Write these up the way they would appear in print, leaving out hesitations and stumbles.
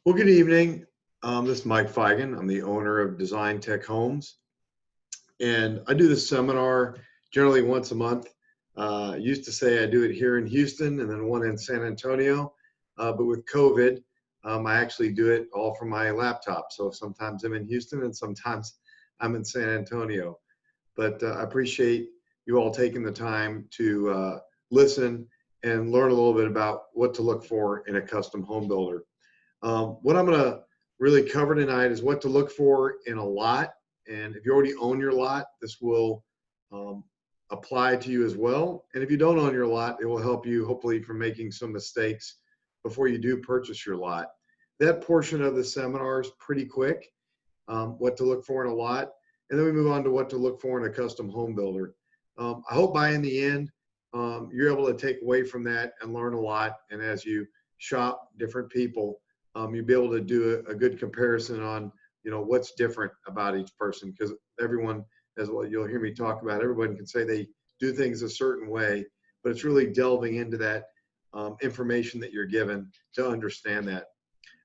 Well, good evening. This is Mike Feigen. I'm the owner of Design Tech Homes, and I do this seminar generally once a month. Used to say I do it here in Houston and then one in San Antonio, but with COVID, I actually do it all from my laptop. So sometimes I'm in Houston and sometimes I'm in San Antonio. But I appreciate you all taking the time to listen and learn a little bit about what to look for in a custom home builder. What I'm going to really cover tonight is what to look for in a lot. And if you already own your lot, this will um, apply to you as well. And if you don't own your lot, it will help you hopefully from making some mistakes before you do purchase your lot. That portion of the seminar is pretty quick, what to look for in a lot. And then we move on to what to look for in a custom home builder. I hope by in the end, you're able to take away from that and learn a lot. And as you shop different people, you'll be able to do a good comparison on, what's different about each person, because everyone, as well, you'll hear me talk about, everyone can say they do things a certain way, but it's really delving into that information that you're given to understand that.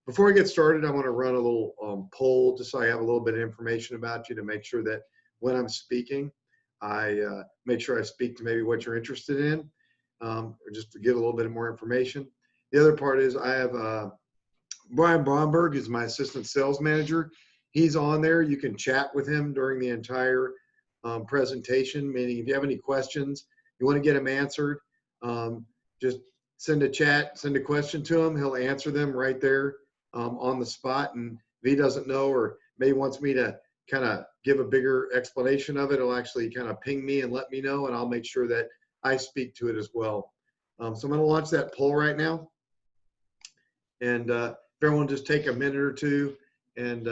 Before I get started, I want to run a little poll just so I have a little bit of information about you to make sure that when I'm speaking, I make sure I speak to maybe what you're interested in, or just to get a little bit more information. The other part is I have Brian Bromberg is my assistant sales manager. He's on there. You can chat with him during the entire presentation, meaning if you have any questions, you want to get them answered, just send a question to him. He'll answer them right there on the spot. And if he doesn't know or maybe wants me to kind of give a bigger explanation of it, he'll actually kind of ping me and let me know, and I'll make sure that I speak to it as well. So I'm going to launch that poll right now. And if everyone just take a minute or two and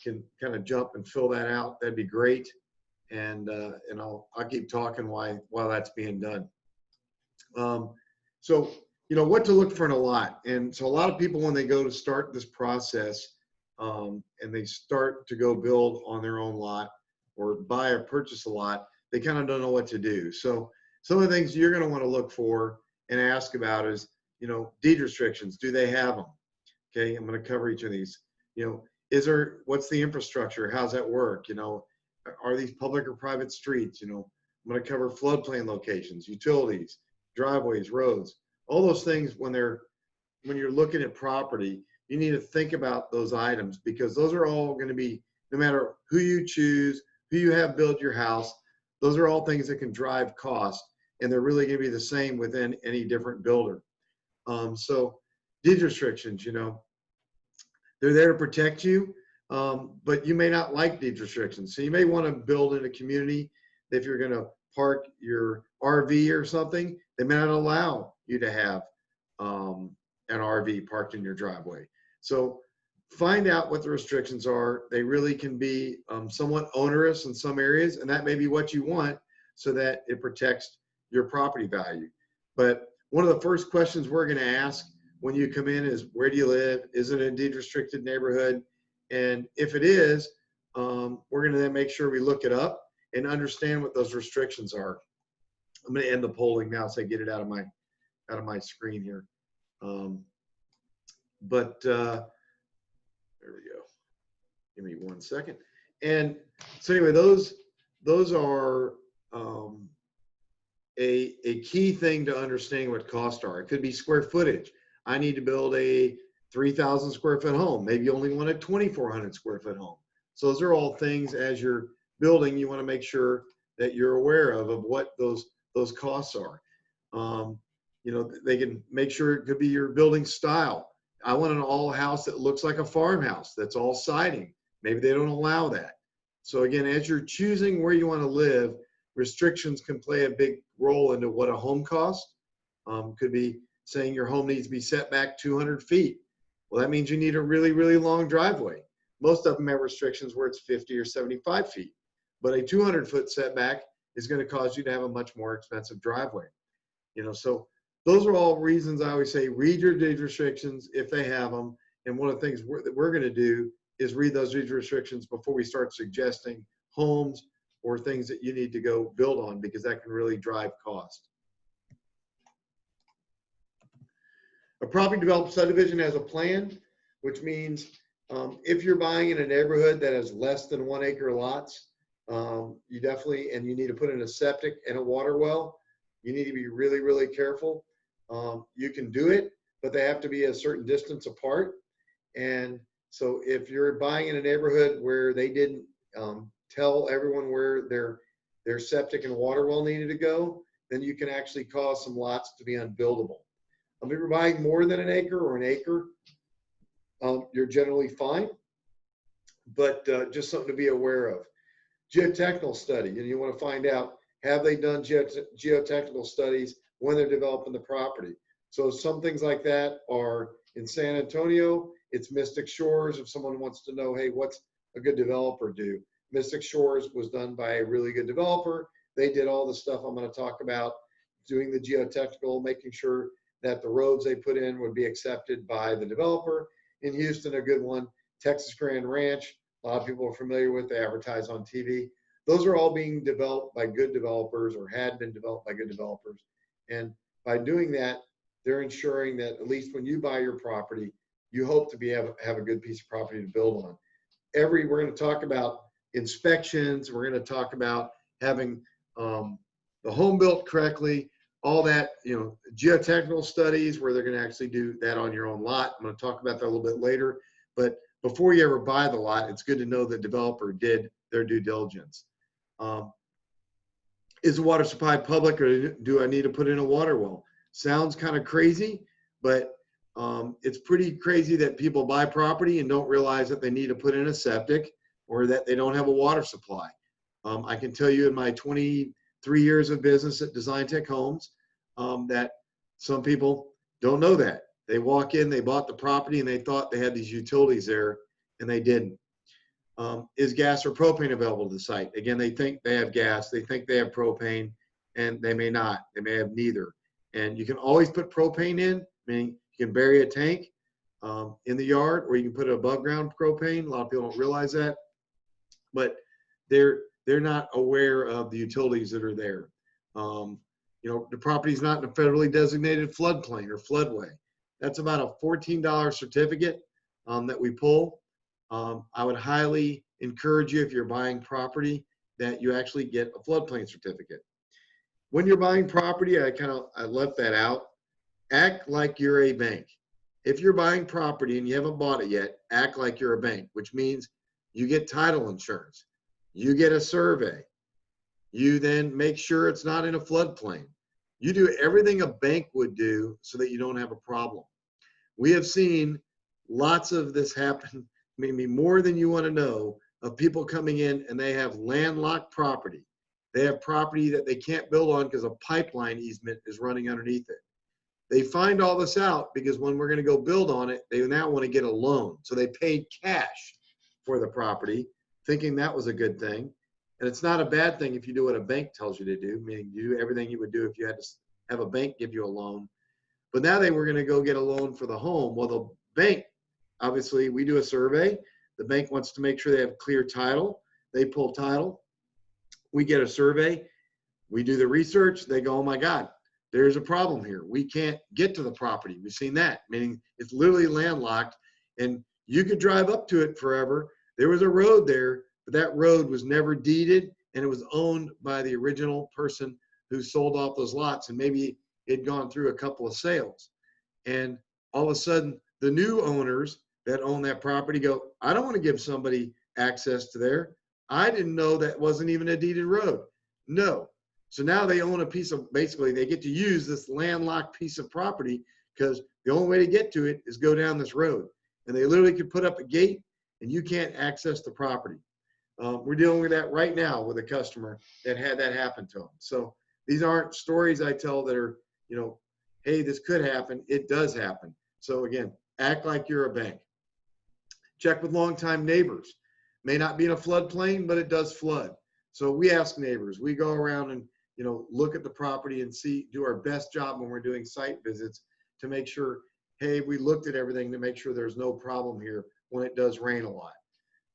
can kind of jump and fill that out, that'd be great. And I'll keep talking while that's being done. So what to look for in a lot. And so a lot of people, when they go to start this process and they start to go build on their own lot or buy or purchase a lot, they kind of don't know what to do. So some of the things you're going to want to look for and ask about is, deed restrictions. Do they have them? Okay, I'm going to cover each of these. What's the infrastructure? How's that work? Are these public or private streets? I'm going to cover floodplain locations, utilities, driveways, roads, all those things. When you're looking at property, you need to think about those items, because those are all going to be, no matter who you choose, who you have build your house, those are all things that can drive cost, and they're really going to be the same within any different builder. So deed restrictions, they're there to protect you, but you may not like deed restrictions. So you may want to build in a community that if you're going to park your RV or something, they may not allow you to have an RV parked in your driveway. So find out what the restrictions are. They really can be somewhat onerous in some areas, and that may be what you want so that it protects your property value. But one of the first questions we're going to ask when you come in is, where do you live? Is it a deed restricted neighborhood? And if it is, we're going to then make sure we look it up and understand what those restrictions are. I'm going to end the polling now so I get it out of my screen here. There we go. Give me 1 second. And so anyway, those are a key thing to understanding what costs are. It could be square footage. I need to build a 3,000 square foot home. Maybe you only want a 2,400 square foot home. So those are all things, as you're building, you want to make sure that you're aware of what those costs are. They can make sure it could be your building style. I want an all house that looks like a farmhouse, that's all siding. Maybe they don't allow that. So again, as you're choosing where you want to live, restrictions can play a big role into what a home costs. Could be saying your home needs to be set back 200 feet. Well, that means you need a really, really long driveway. Most of them have restrictions where it's 50 or 75 feet. But a 200-foot setback is going to cause you to have a much more expensive driveway. So those are all reasons I always say read your deed restrictions if they have them. And one of the things that we're going to do is read those deed restrictions before we start suggesting homes or things that you need to go build on, because that can really drive cost. A property developed subdivision has a plan. which means if you're buying in a neighborhood that has less than 1 acre lots, you definitely, and you need to put in a septic and a water well, you need to be really, really careful. You can do it, but they have to be a certain distance apart. And so if you're buying in a neighborhood where they didn't tell everyone where their septic and water well needed to go, then you can actually cause some lots to be unbuildable. If you're buying more than an acre or an acre, you're generally fine, but just something to be aware of. Geotechnical study, and you want to find out, have they done geotechnical studies when they're developing the property? So some things like that are in San Antonio, it's Mystic Shores. If someone wants to know, hey, what's a good developer do? Mystic Shores was done by a really good developer. They did all the stuff I'm going to talk about, doing the geotechnical, making sure that the roads they put in would be accepted by the developer. In Houston, a good one, Texas Grand Ranch. A lot of people are familiar with, they advertise on TV. Those are all being developed by good developers or had been developed by good developers. And by doing that, they're ensuring that at least when you buy your property, you hope to have a good piece of property to build on. We're going to talk about inspections. We're going to talk about having the home built correctly, all that, geotechnical studies where they're going to actually do that on your own lot. I'm going to talk about that a little bit later. But before you ever buy the lot, it's good to know the developer did their due diligence. Is the water supply public, or do I need to put in a water well? Sounds kind of crazy, but it's pretty crazy that people buy property and don't realize that they need to put in a septic or that they don't have a water supply. I can tell you in my 23 years of business at Design Tech Homes that some people don't know that. They walk in, they bought the property, and they thought they had these utilities there, and they didn't. Is gas or propane available to the site? Again, they think they have gas, they think they have propane, and they may not. They may have neither. And you can always put propane in, meaning you can bury a tank in the yard, or you can put above ground propane. A lot of people don't realize that, but they're not aware of the utilities that are there. The property is not in a federally designated floodplain or floodway. That's about a $14 certificate that we pull. I would highly encourage you, if you're buying property, that you actually get a floodplain certificate. When you're buying property, I left that out. Act like you're a bank. If you're buying property and you haven't bought it yet, act like you're a bank, which means you get title insurance. You get a survey. You then make sure it's not in a floodplain. You do everything a bank would do so that you don't have a problem. We have seen lots of this happen, maybe more than you want to know, of people coming in and they have landlocked property. They have property that they can't build on because a pipeline easement is running underneath it. They find all this out because when we're going to go build on it, they now want to get a loan. So they paid cash for the property, thinking that was a good thing. And it's not a bad thing if you do what a bank tells you to do, meaning you do everything you would do if you had to have a bank give you a loan. But now they were going to go get a loan for the home. Well, the bank, obviously, we do a survey. The bank wants to make sure they have clear title. They pull title. We get a survey. We do the research. They go, oh my God, there's a problem here. We can't get to the property. We've seen that, meaning it's literally landlocked and you could drive up to it forever. There was a road there, but that road was never deeded and it was owned by the original person who sold off those lots, and maybe it'd gone through a couple of sales. And all of a sudden, the new owners that own that property go, I don't want to give somebody access to there. I didn't know that wasn't even a deeded road. No. So now they own a piece of, basically they get to use this landlocked piece of property because the only way to get to it is go down this road. And they literally could put up a gate and you can't access the property. We're dealing with that right now with a customer that had that happen to them. So these aren't stories I tell that are, hey, this could happen. It does happen. So again, act like you're a bank. Check with longtime neighbors. May not be in a floodplain, but it does flood. So we ask neighbors. We go around and look at the property and do our best job when we're doing site visits to make sure, hey, we looked at everything to make sure there's no problem here when it does rain a lot.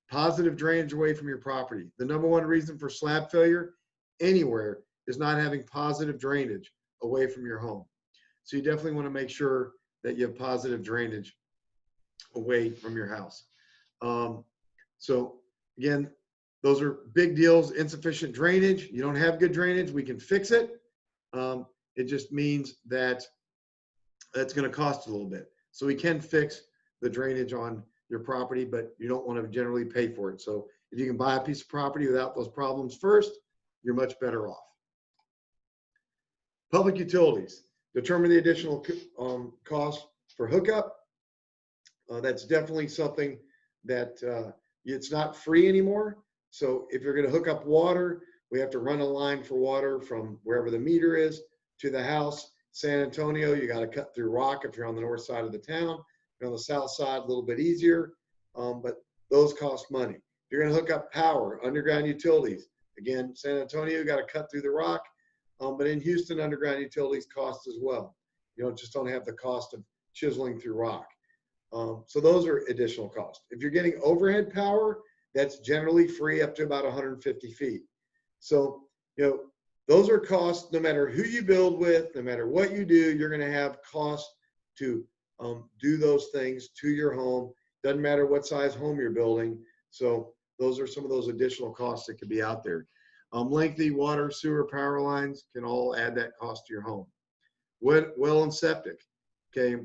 Positive drainage away from your property. The number one reason for slab failure anywhere is not having positive drainage away from your home. So you definitely want to make sure that you have positive drainage away from your house. So again, those are big deals. Insufficient drainage. You don't have good drainage. We can fix it. It just means that that's going to cost a little bit. So we can fix the drainage on your property, but you don't want to generally pay for it. So if you can buy a piece of property without those problems first, you're much better off. Public utilities. Determine the additional cost for hookup. That's definitely something that it's not free anymore. So if you're going to hook up water, we have to run a line for water from wherever the meter is to the house. San Antonio, you got to cut through rock if you're on the north side of the town. If you're on the south side, a little bit easier, but those cost money. If you're going to hook up power, underground utilities, again, San Antonio, you got to cut through the rock, but in Houston, underground utilities cost as well. You just don't have the cost of chiseling through rock. So those are additional costs. If you're getting overhead power, that's generally free up to about 150 feet. So, those are costs no matter who you build with, no matter what you do, you're going to have costs to do those things to your home. Doesn't matter what size home you're building. So those are some of those additional costs that could be out there. Lengthy water, sewer, power lines can all add that cost to your home. Well and septic, okay,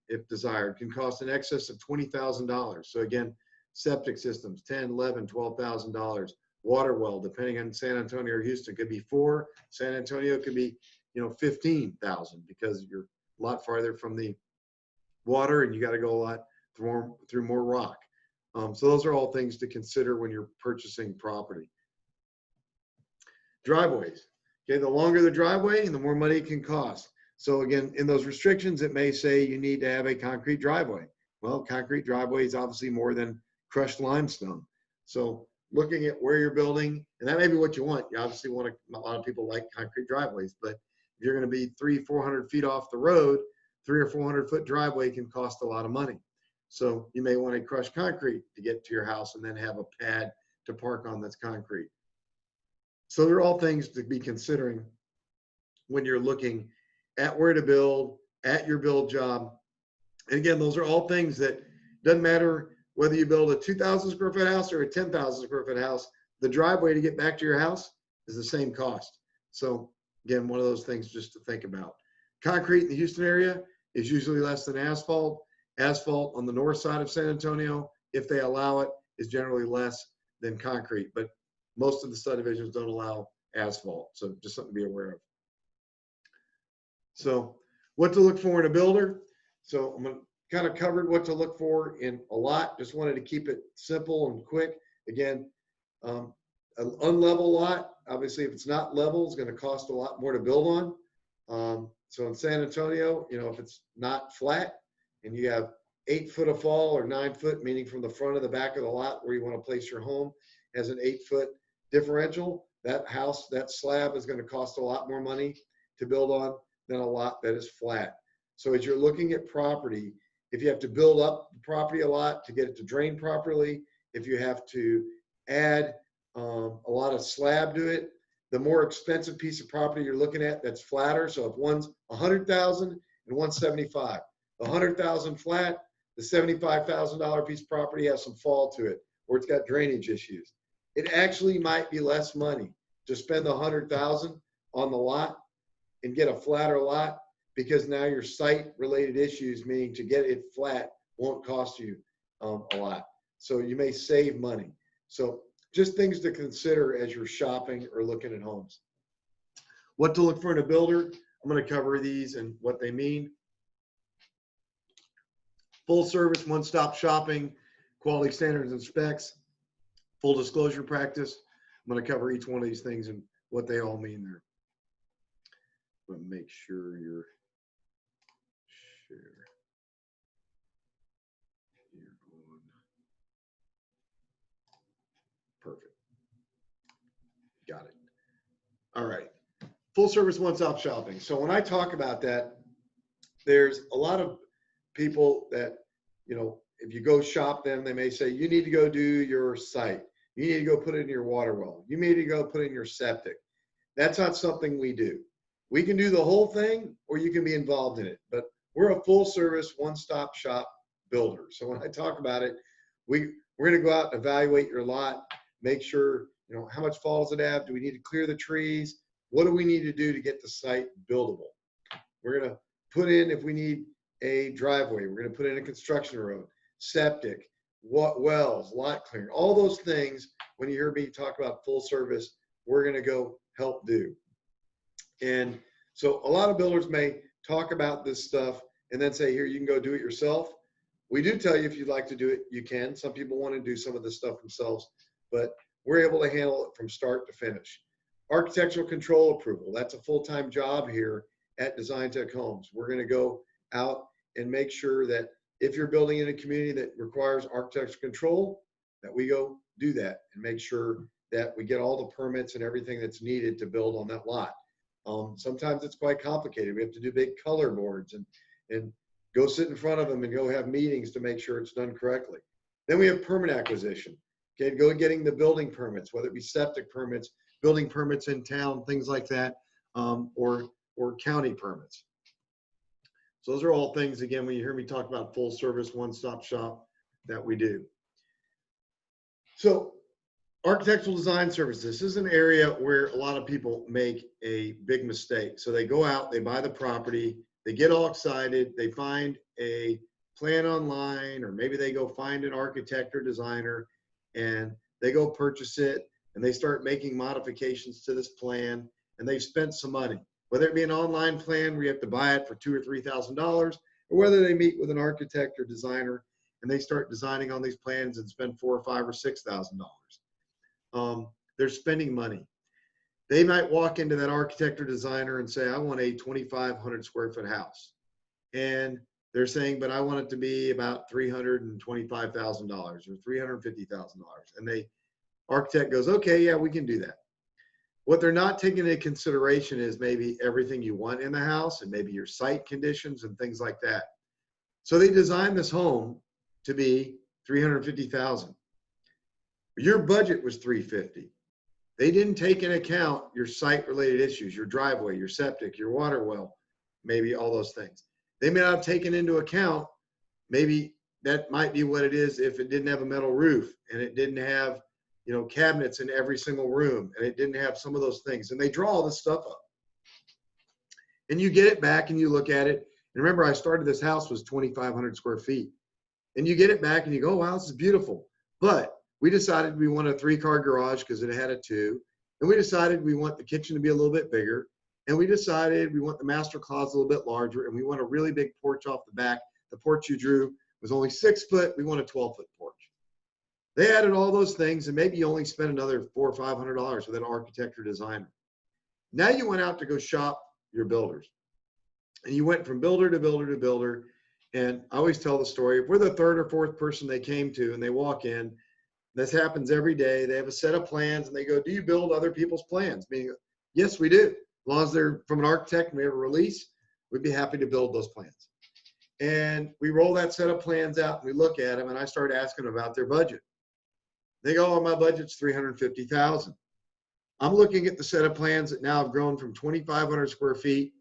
if desired, can cost in excess of $20,000. So again, septic systems, $10,000, $11,000, $12,000. Water well, depending on San Antonio or Houston, could be $4,000. San Antonio could be, $15,000 because you're a lot farther from the water and you got to go a lot through more rock. So those are all things to consider when you're purchasing property. Driveways. Okay, the longer the driveway, the more money it can cost. So again, in those restrictions, it may say you need to have a concrete driveway. Well, concrete driveway is obviously more than crushed limestone. So looking at where you're building, and that may be what you want. You obviously want a lot of people like concrete driveways, but if you're going to be 300-400 feet off the road, 300 or 400 foot driveway can cost a lot of money. So you may want to crush concrete to get to your house and then have a pad to park on that's concrete. So they're all things to be considering when you're looking at where to build, at your build job. And again, those are all things that doesn't matter whether you build a 2,000 square foot house or a 10,000 square foot house, the driveway to get back to your house is the same cost. So again, one of those things just to think about. Concrete in the Houston area is usually less than asphalt. Asphalt on the north side of San Antonio, if they allow it, is generally less than concrete, but most of the subdivisions don't allow asphalt. So just something to be aware of. So what to look for in a builder. So I'm going to kind of covered what to look for in a lot. Just wanted to keep it simple and quick. Again, an unlevel lot, obviously if it's not level, it's going to cost a lot more to build on. So in San Antonio, if it's not flat and you have 8 foot of fall or 9 foot, meaning from the front of the back of the lot where you want to place your home has an 8 foot differential, that house, that slab is going to cost a lot more money to build on than a lot that is flat. So as you're looking at property, if you have to build up the property a lot to get it to drain properly, if you have to add a lot of slab to it, the more expensive piece of property you're looking at that's flatter. So if one's 100,000 and one's 75, the 100,000 flat, the $75,000 piece of property has some fall to it, or it's got drainage issues. It actually might be less money to spend the 100,000 on the lot and get a flatter lot, because now your site related issues, meaning to get it flat, won't cost you a lot. So you may save money. So just things to consider as you're shopping or looking at homes. What to look for in a builder. I'm going to cover these and what they mean. Full service, one-stop shopping, quality standards and specs, full disclosure practice. I'm going to cover each one of these things and what they all mean there. But make sure you're share. You're on. Perfect. Got it. All right. Full service one-stop shopping. So when I talk about that, there's a lot of people that, if you go shop them, they may say, you need to go do your site. You need to go put it in your water well. You need to go put it in your septic. That's not something we do. We can do the whole thing, or you can be involved in it. But we're a full service, one-stop shop builders. So when I talk about it, we're going to go out and evaluate your lot, make sure, how much fall does it have? Do we need to clear the trees? What do we need to do to get the site buildable? We're going to put in, if we need a driveway, we're going to put in a construction road, septic, wells, lot clearing, all those things. When you hear me talk about full service, we're going to go help do. And so a lot of builders may talk about this stuff and then say, here, you can go do it yourself. We do tell you, if you'd like to do it, you can. Some people want to do some of this stuff themselves, but we're able to handle it from start to finish. Architectural control approval, that's a full-time job here at Design Tech Homes. We're going to go out and make sure that if you're building in a community that requires architectural control, that we go do that and make sure that we get all the permits and everything that's needed to build on that lot. Sometimes it's quite complicated. We have to do big color boards and go sit in front of them and go have meetings to make sure it's done correctly. Then we have permit acquisition. Okay, go getting the building permits, whether it be septic permits, building permits in town, things like that, or county permits. So those are all things, again, when you hear me talk about full service, one-stop shop, that we do. So architectural design services, this is an area where a lot of people make a big mistake. So they go out, they buy the property, they get all excited, they find a plan online, or maybe they go find an architect or designer and they go purchase it and they start making modifications to this plan, and they've spent some money. Whether it be an online plan where you have to buy it for $2,000 or $3,000, or whether they meet with an architect or designer and they start designing on these plans and spend $4,000 or $5,000 or $6,000. They're spending money. They might walk into that architect or designer and say, I want a 2,500 square foot house. And they're saying, but I want it to be about $325,000 or $350,000. And the architect goes, okay, yeah, we can do that. What they're not taking into consideration is maybe everything you want in the house and maybe your site conditions and things like that. So they designed this home to be $350,000. Your budget was $350,000. They didn't take into account your site related issues, your driveway, your septic, your water well, maybe all those things. They may not have taken into account, maybe that might be what it is if it didn't have a metal roof and it didn't have, cabinets in every single room, and it didn't have some of those things. And they draw all this stuff up. And you get it back and you look at it. And remember, I started this house was 2,500 square feet. And you get it back and you go, oh, wow, this is beautiful. But we decided we want a 3-car garage because it had a 2. And we decided we want the kitchen to be a little bit bigger. And we decided we want the master closet a little bit larger. And we want a really big porch off the back. The porch you drew was only 6 foot. We want a 12-foot porch. They added all those things, and maybe you only spent another $400 or $500 with an architect or designer. Now you went out to go shop your builders. And you went from builder to builder to builder. And I always tell the story, if we're the 3rd or 4th person they came to and they walk in, this happens every day. They have a set of plans and they go, do you build other people's plans? Meaning, yes, we do. As long as they're from an architect and we have a release, we'd be happy to build those plans. And we roll that set of plans out and we look at them, and I start asking about their budget. They go, oh, my budget's $350,000. I'm looking at the set of plans that now have grown from 2,500 square feet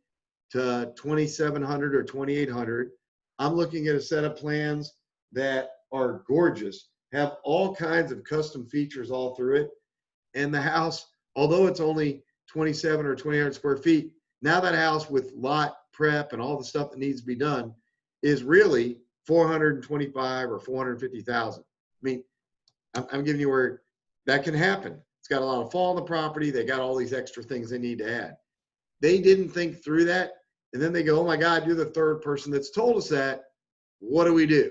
to 2,700 or 2,800. I'm looking at a set of plans that are gorgeous, have all kinds of custom features all through it. And the house, although it's only 27 or 2,800 square feet, now that house with lot prep and all the stuff that needs to be done is really $425,000 or $450,000. I mean, I'm giving you where that can happen. It's got a lot of fall on the property. They got all these extra things they need to add. They didn't think through that. And then they go, oh my God, you're the 3rd person that's told us that. What do we do?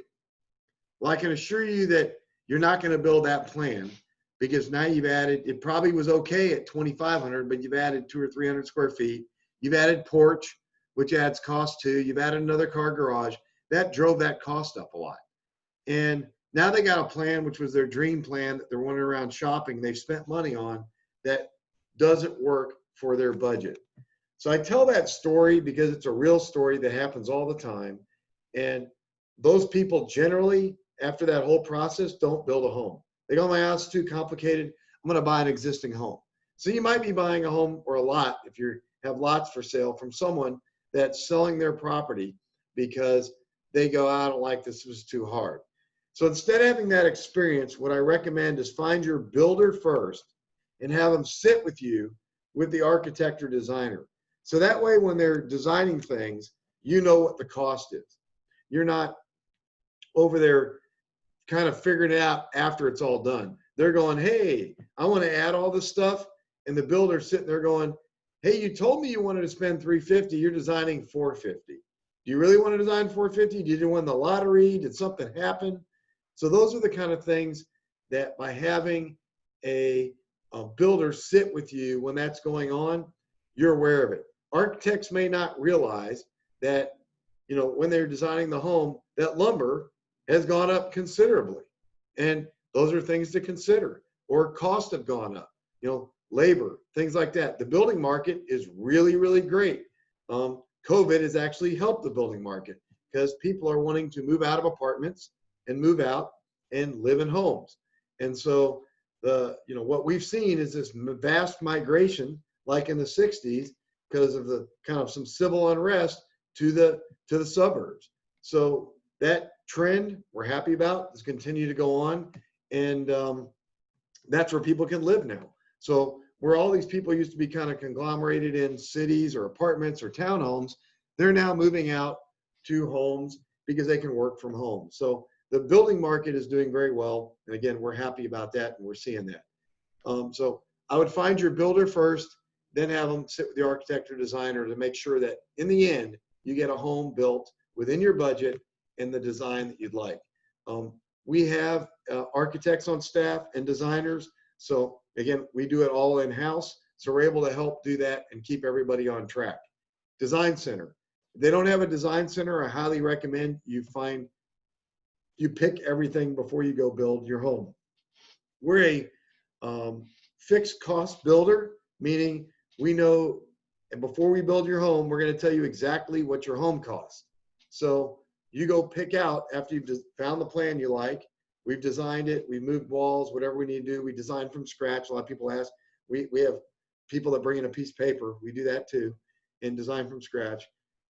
Well, I can assure you that you're not going to build that plan, because now you've added, it probably was okay at 2,500, but you've added 200 or 300 square feet. You've added porch, which adds cost too. You've added another car garage. That drove that cost up a lot. And now they got a plan, which was their dream plan that they're wandering around shopping. They've spent money on that doesn't work for their budget. So I tell that story because it's a real story that happens all the time. And those people generally, after that whole process, don't build a home. They go, my house is too complicated. I'm going to buy an existing home. So you might be buying a home or a lot, if you have lots for sale, from someone that's selling their property because they go, I don't like this, was too hard. So instead of having that experience, what I recommend is find your builder first and have them sit with you with the architect or designer. So that way, when they're designing things, you know what the cost is. You're not over there kind of figuring it out after it's all done. They're going, hey, I want to add all this stuff. And the builder's sitting there going, hey, you told me you wanted to spend $350. You're designing $450. Do you really want to design $450? Did you win the lottery? Did something happen? So those are the kind of things that by having a builder sit with you when that's going on, you're aware of it. Architects may not realize that, you know, when they're designing the home, that lumber has gone up considerably. And those are things to consider. Or costs have gone up, you know, labor, things like that. The building market is really, really great. COVID has actually helped the building market because people are wanting to move out of apartments and move out and live in homes. And so what we've seen is this vast migration, like in the 60s, because of the kind of some civil unrest to the suburbs. So that trend we're happy about has continued to go on, and that's where people can live now. So where all these people used to be kind of conglomerated in cities or apartments or townhomes, they're now moving out to homes because they can work from home. So the building market is doing very well. And again, we're happy about that, and we're seeing that. So I would find your builder first, then have them sit with the architect or designer to make sure that in the end, you get a home built within your budget and the design that you'd like. We have architects on staff and designers. So again, we do it all in-house. So we're able to help do that and keep everybody on track. Design center. If they don't have a design center, I highly recommend you pick everything before you go build your home. We're a fixed cost builder, meaning we know, and before we build your home, we're going to tell you exactly what your home costs. So you go pick out, after you've found the plan you like, we've designed it, we've moved walls, whatever we need to do, we design from scratch. A lot of people ask, we have people that bring in a piece of paper, we do that too, and design from scratch.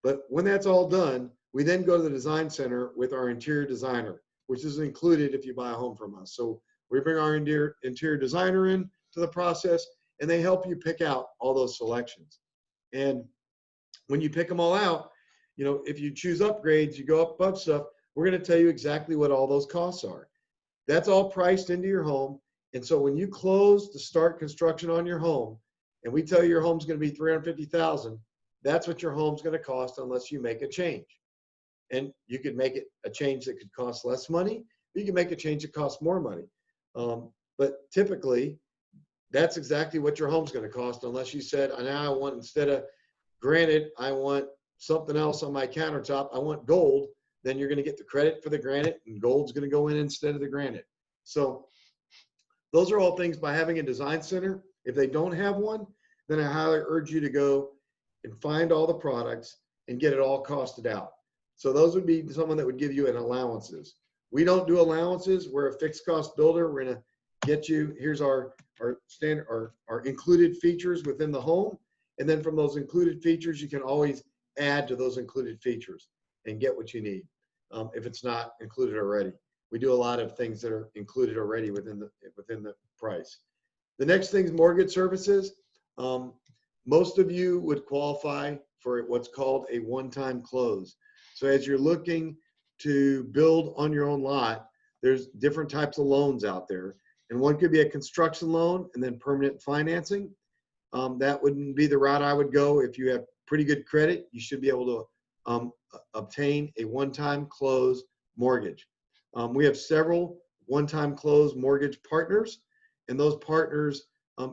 But when that's all done, we then go to the design center with our interior designer, which is included if you buy a home from us. So we bring our interior designer in to the process, and they help you pick out all those selections. And when you pick them all out, you know, if you choose upgrades, you go up above stuff, we're going to tell you exactly what all those costs are. That's all priced into your home. And so when you close to start construction on your home, and we tell you your home's going to be $350,000, that's what your home's going to cost unless you make a change. And you could make it a change that could cost less money. You can make a change that costs more money. But typically, that's exactly what your home's going to cost, unless you said, now I want, instead of granite, I want something else on my countertop. I want gold. Then you're going to get the credit for the granite, and gold's going to go in instead of the granite. So those are all things by having a design center. If they don't have one, then I highly urge you to go and find all the products and get it all costed out. So those would be someone that would give you an allowances. We don't do allowances. We're a fixed cost builder. We're going to get you, here's our standard, our included features within the home. And then from those included features, you can always add to those included features and get what you need if it's not included already. We do a lot of things that are included already within the price. The next thing is mortgage services. Most of you would qualify for what's called a one-time close. So as you're looking to build on your own lot, there's different types of loans out there. And one could be a construction loan and then permanent financing. That wouldn't be the route I would go. If you have pretty good credit, you should be able to obtain a one-time close mortgage. We have several one-time close mortgage partners, and those partners,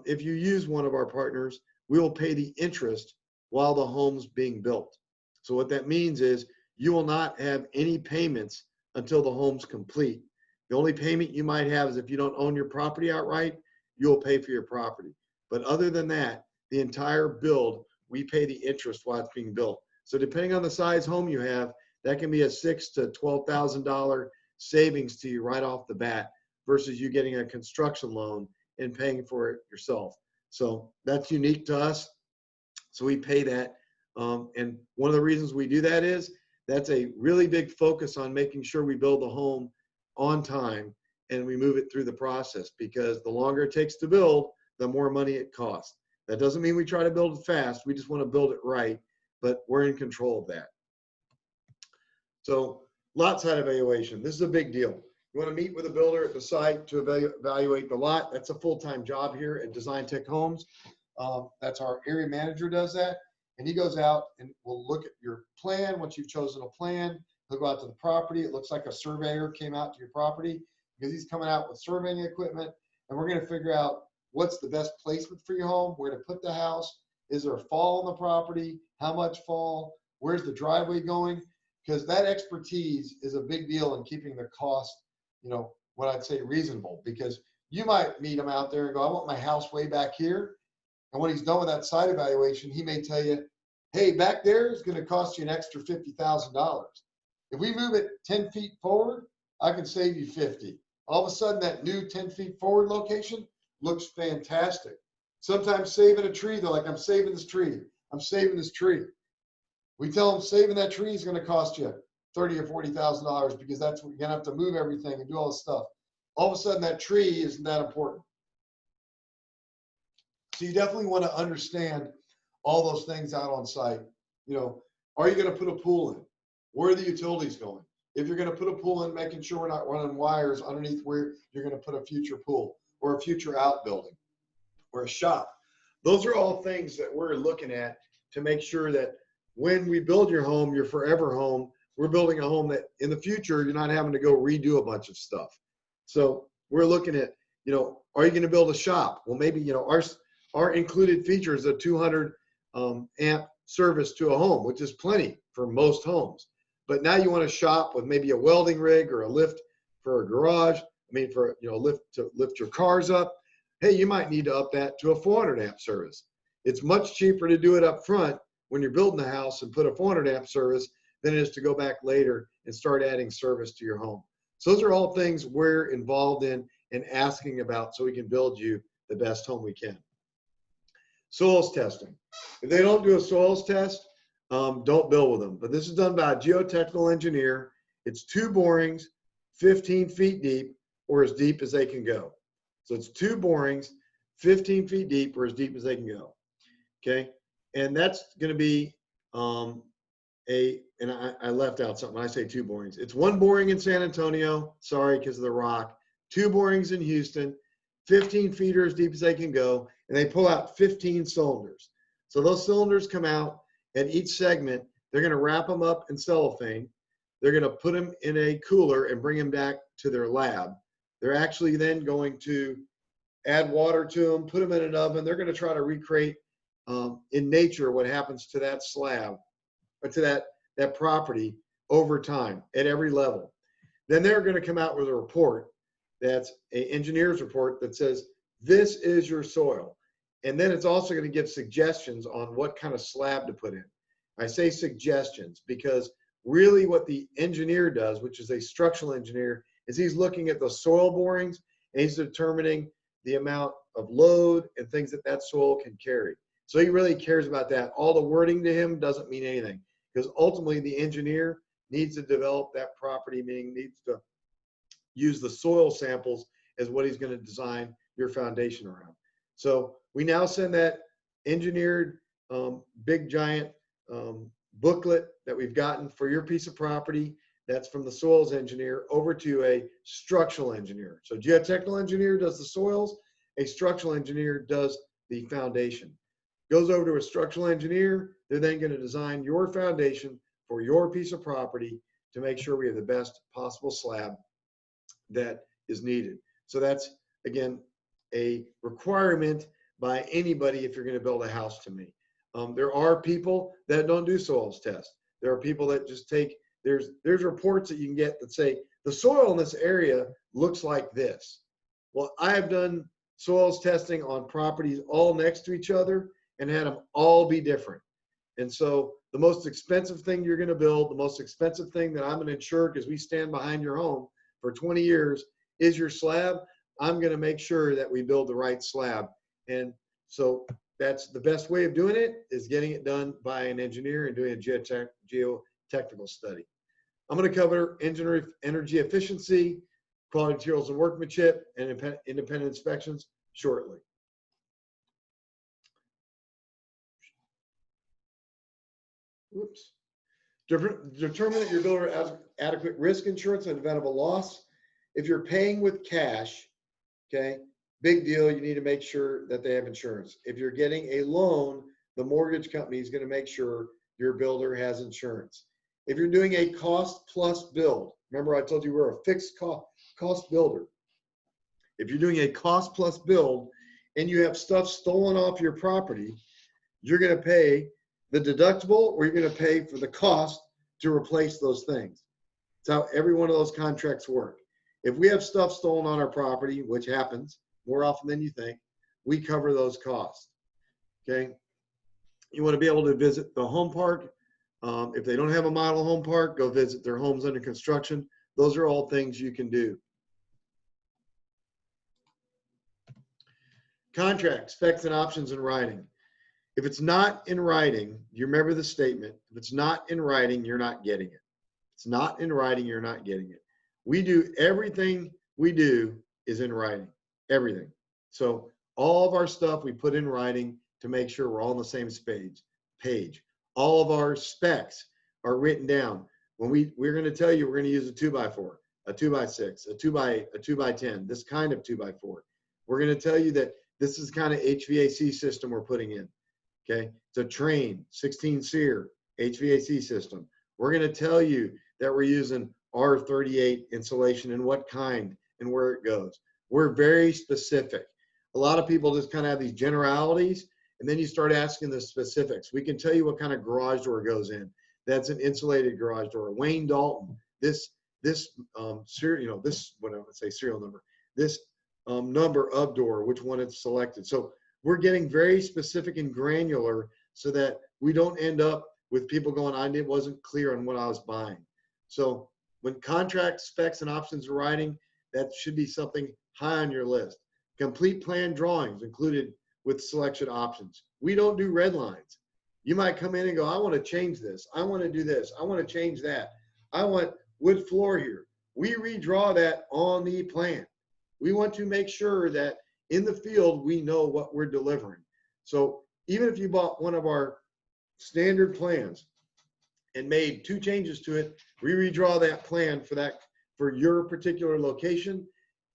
if you use one of our partners, we will pay the interest while the home's being built. So what that means is you will not have any payments until the home's complete. The only payment you might have is if you don't own your property outright, you'll pay for your property. But other than that, the entire build, we pay the interest while it's being built. So depending on the size home you have, that can be a $6,000 to $12,000 savings to you right off the bat versus you getting a construction loan and paying for it yourself. So that's unique to us. So we pay that. And one of the reasons we do that is That's a really big focus on making sure we build the home on time and we move it through the process, because the longer it takes to build, the more money it costs. That doesn't mean we try to build it fast. We just want to build it right, but we're in control of that. So lot site evaluation. This is a big deal. You want to meet with a builder at the site to evaluate the lot. That's a full-time job here at Design Tech Homes. That's our area manager does that. And he goes out and will look at your plan. Once you've chosen a plan, he'll go out to the property. It looks like a surveyor came out to your property, because he's coming out with surveying equipment. And we're going to figure out what's the best placement for your home, where to put the house. Is there a fall on the property? How much fall? Where's the driveway going? Because that expertise is a big deal in keeping the cost, what I'd say reasonable. Because you might meet him out there and go, I want my house way back here. And when he's done with that site evaluation, he may tell you, hey, back there is going to cost you an extra $50,000. If we move it 10 feet forward, I can save you 50. All of a sudden, that new 10 feet forward location looks fantastic. Sometimes saving a tree, they're like, I'm saving this tree. I'm saving this tree. We tell them saving that tree is going to cost you $30,000 or $40,000, because that's what you're going to have to move everything and do all this stuff. All of a sudden, that tree isn't that important. So you definitely want to understand all those things out on site. Are you going to put a pool in? Where are the utilities going? If you're going to put a pool in, making sure we're not running wires underneath where you're going to put a future pool or a future outbuilding or a shop. Those are all things that we're looking at to make sure that when we build your home, your forever home, we're building a home that in the future, you're not having to go redo a bunch of stuff. So we're looking at, are you going to build a shop? Well, maybe, our included feature is a 200 amp service to a home, which is plenty for most homes. But now you want a shop with maybe a welding rig or a lift for a garage. For a lift to lift your cars up. Hey, you might need to up that to a 400 amp service. It's much cheaper to do it up front when you're building the house and put a 400 amp service than it is to go back later and start adding service to your home. So those are all things we're involved in and asking about, so we can build you the best home we can. Soils testing. If they don't do a soils test, don't build with them. But this is done by a geotechnical engineer. It's 2 borings, 15 feet deep, or as deep as they can go. So it's 2 borings, 15 feet deep, or as deep as they can go. Okay, and that's going to be and I left out something. I say 2 borings. It's 1 boring in San Antonio. Sorry, because of the rock. 2 borings in Houston. 15 feet or as deep as they can go, and they pull out 15 cylinders. So those cylinders come out, and each segment, they're going to wrap them up in cellophane. They're going to put them in a cooler and bring them back to their lab. They're actually then going to add water to them, put them in an oven. They're going to try to recreate in nature what happens to that slab or to that property over time at every level. Then they're going to come out with a report that's an engineer's report that says, this is your soil. And then it's also going to give suggestions on what kind of slab to put in. I say suggestions because really what the engineer does, which is a structural engineer, is he's looking at the soil borings and he's determining the amount of load and things that that soil can carry. So he really cares about that. All the wording to him doesn't mean anything, because ultimately the engineer needs to develop that property, meaning needs to use the soil samples as what he's going to design your foundation around. So we now send that engineered big giant booklet that we've gotten for your piece of property that's from the soils engineer over to a structural engineer. So geotechnical engineer does the soils, a structural engineer does the foundation. Goes over to a structural engineer, they're then going to design your foundation for your piece of property to make sure we have the best possible slab that is needed. So that's, again, a requirement by anybody if you're going to build a house to me. There are people that don't do soils tests. There are people that just take, there's reports that you can get that say, the soil in this area looks like this. Well, I have done soils testing on properties all next to each other and had them all be different. And so the most expensive thing you're going to build, the most expensive thing that I'm going to insure, because we stand behind your home for 20 years, is your slab. I'm going to make sure that we build the right slab. And so that's the best way of doing it, is getting it done by an engineer and doing a geotechnical technical study. I'm going to cover energy efficiency, quality materials and workmanship, and independent inspections shortly. Whoops. Determine that your builder has adequate risk insurance in the event of a loss. If you're paying with cash, okay, big deal, you need to make sure that they have insurance. If you're getting a loan, the mortgage company is going to make sure your builder has insurance. If you're doing a cost plus build, remember I told you we're a fixed cost builder. If you're doing a cost plus build and you have stuff stolen off your property, you're going to pay the deductible, or you're going to pay for the cost to replace those things. That's how every one of those contracts work. If we have stuff stolen on our property, which happens more often than you think, we cover those costs. Okay. You want to be able to visit the home park. If they don't have a model home park, go visit their homes under construction. Those are all things you can do. Contract, specs, and options in writing. If it's not in writing, you remember the statement. If it's not in writing, you're not getting it. If it's not in writing, you're not getting it. We do everything we do is in writing, everything. So all of our stuff we put in writing to make sure we're all on the same page. All of our specs are written down. When we're going to tell you we're going to use a 2x4, a 2x6, a 2x10, this kind of 2x4. We're going to tell you that this is the kind of HVAC system we're putting in. Okay, it's a Trane 16 SEER HVAC system. We're going to tell you that we're using R38 insulation and what kind and where it goes. We're very specific. A lot of people just kind of have these generalities, and then you start asking the specifics. We can tell you what kind of garage door goes in. That's an insulated garage door. Wayne Dalton, this serial, this what I would say serial number, this number of door, which one it's selected. So we're getting very specific and granular so that we don't end up with people going, I wasn't clear on what I was buying. So when contract specs and options are writing, that should be something high on your list. Complete plan drawings included with selection options. We don't do red lines. You might come in and go, I want to change this. I want to do this. I want to change that. I want wood floor here. We redraw that on the plan. We want to make sure that in the field, we know what we're delivering. So even if you bought one of our standard plans and made 2 changes to it, we redraw that plan for your particular location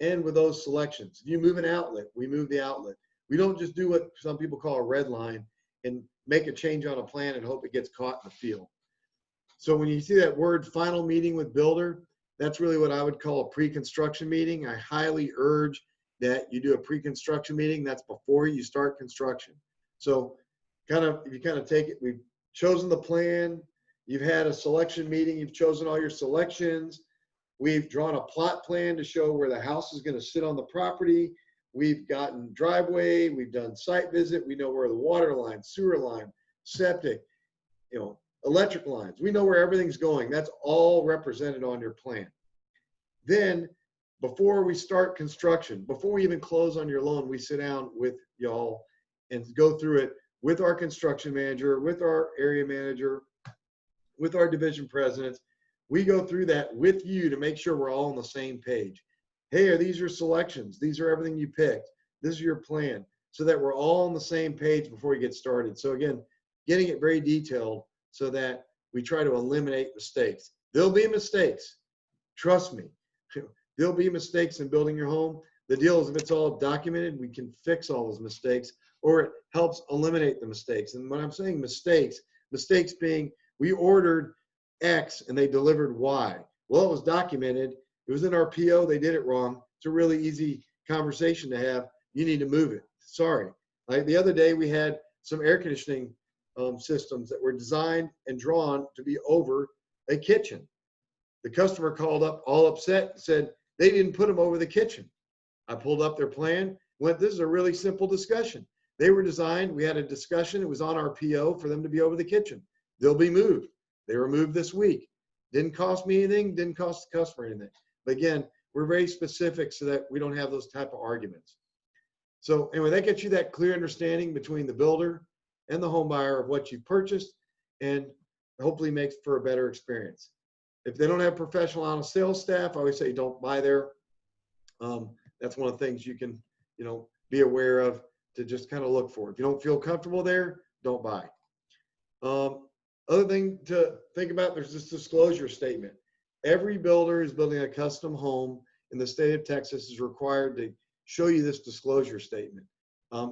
and with those selections. If you move an outlet, we move the outlet. We don't just do what some people call a red line and make a change on a plan and hope it gets caught in the field. So when you see that word final meeting with builder, that's really what I would call a pre-construction meeting. I highly urge that you do a pre-construction meeting. That's before you start construction. So if you kind of take it, we've chosen the plan, you've had a selection meeting, you've chosen all your selections, we've drawn a plot plan to show where the house is going to sit on the property, we've gotten driveway, we've done site visit, we know where the water line, sewer line, septic, electric lines, we know where everything's going. That's all represented on your plan. Then before we start construction, before we even close on your loan, we sit down with y'all and go through it with our construction manager, with our area manager, with our division presidents. We go through that with you to make sure we're all on the same page. Hey, are these your selections? These are everything you picked. This is your plan, so that we're all on the same page before we get started. So again, getting it very detailed so that we try to eliminate mistakes. There'll be mistakes. Trust me. There'll be mistakes in building your home. The deal is if it's all documented, we can fix all those mistakes, or it helps eliminate the mistakes. And when I'm saying mistakes being we ordered X and they delivered Y. Well, it was documented. It was in our PO. They did it wrong. It's a really easy conversation to have. You need to move it. Sorry. Like the other day, we had some air conditioning systems that were designed and drawn to be over a kitchen. The customer called up all upset and said they didn't put them over the kitchen. I pulled up their plan, this is a really simple discussion. They were designed, we had a discussion, it was on our PO for them to be over the kitchen. They'll be moved. They were moved this week. Didn't cost me anything, didn't cost the customer anything. But again, we're very specific so that we don't have those type of arguments. So anyway, that gets you that clear understanding between the builder and the home buyer of what you purchased. And hopefully makes for a better experience. If they don't have professional on sales staff, I always say don't buy there. That's one of the things you can, be aware of to just kind of look for. If you don't feel comfortable there, don't buy. Other thing to think about, there's this disclosure statement. Every builder who's building a custom home in the state of Texas is required to show you this disclosure statement.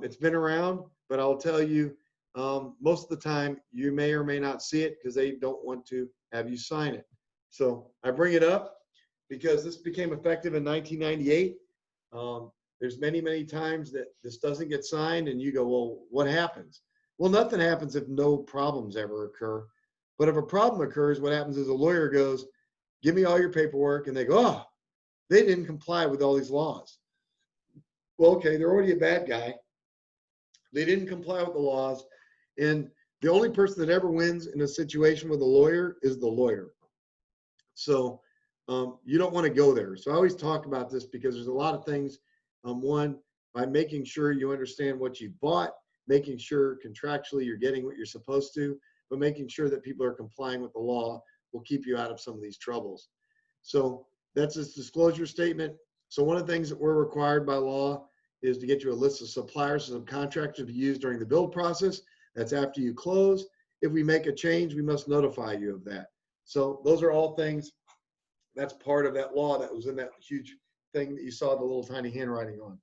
It's been around, but I'll tell you, most of the time you may or may not see it because they don't want to have you sign it. So I bring it up because this became effective in 1998. There's many, many times that this doesn't get signed and you go, well, what happens? Well, nothing happens if no problems ever occur. But if a problem occurs, what happens is a lawyer goes, give me all your paperwork. And they go, oh, they didn't comply with all these laws. Well, okay, they're already a bad guy. They didn't comply with the laws. And the only person that ever wins in a situation with a lawyer is the lawyer. So you don't want to go there. So I always talk about this because there's a lot of things. One, by making sure you understand what you bought, making sure contractually you're getting what you're supposed to, but making sure that people are complying with the law will keep you out of some of these troubles. So that's this disclosure statement. So one of the things that we're required by law is to get you a list of suppliers and subcontractors to be used during the build process. That's after you close. If we make a change, we must notify you of that. So those are all things. That's part of that law that was in that huge thing that you saw the little tiny handwriting on.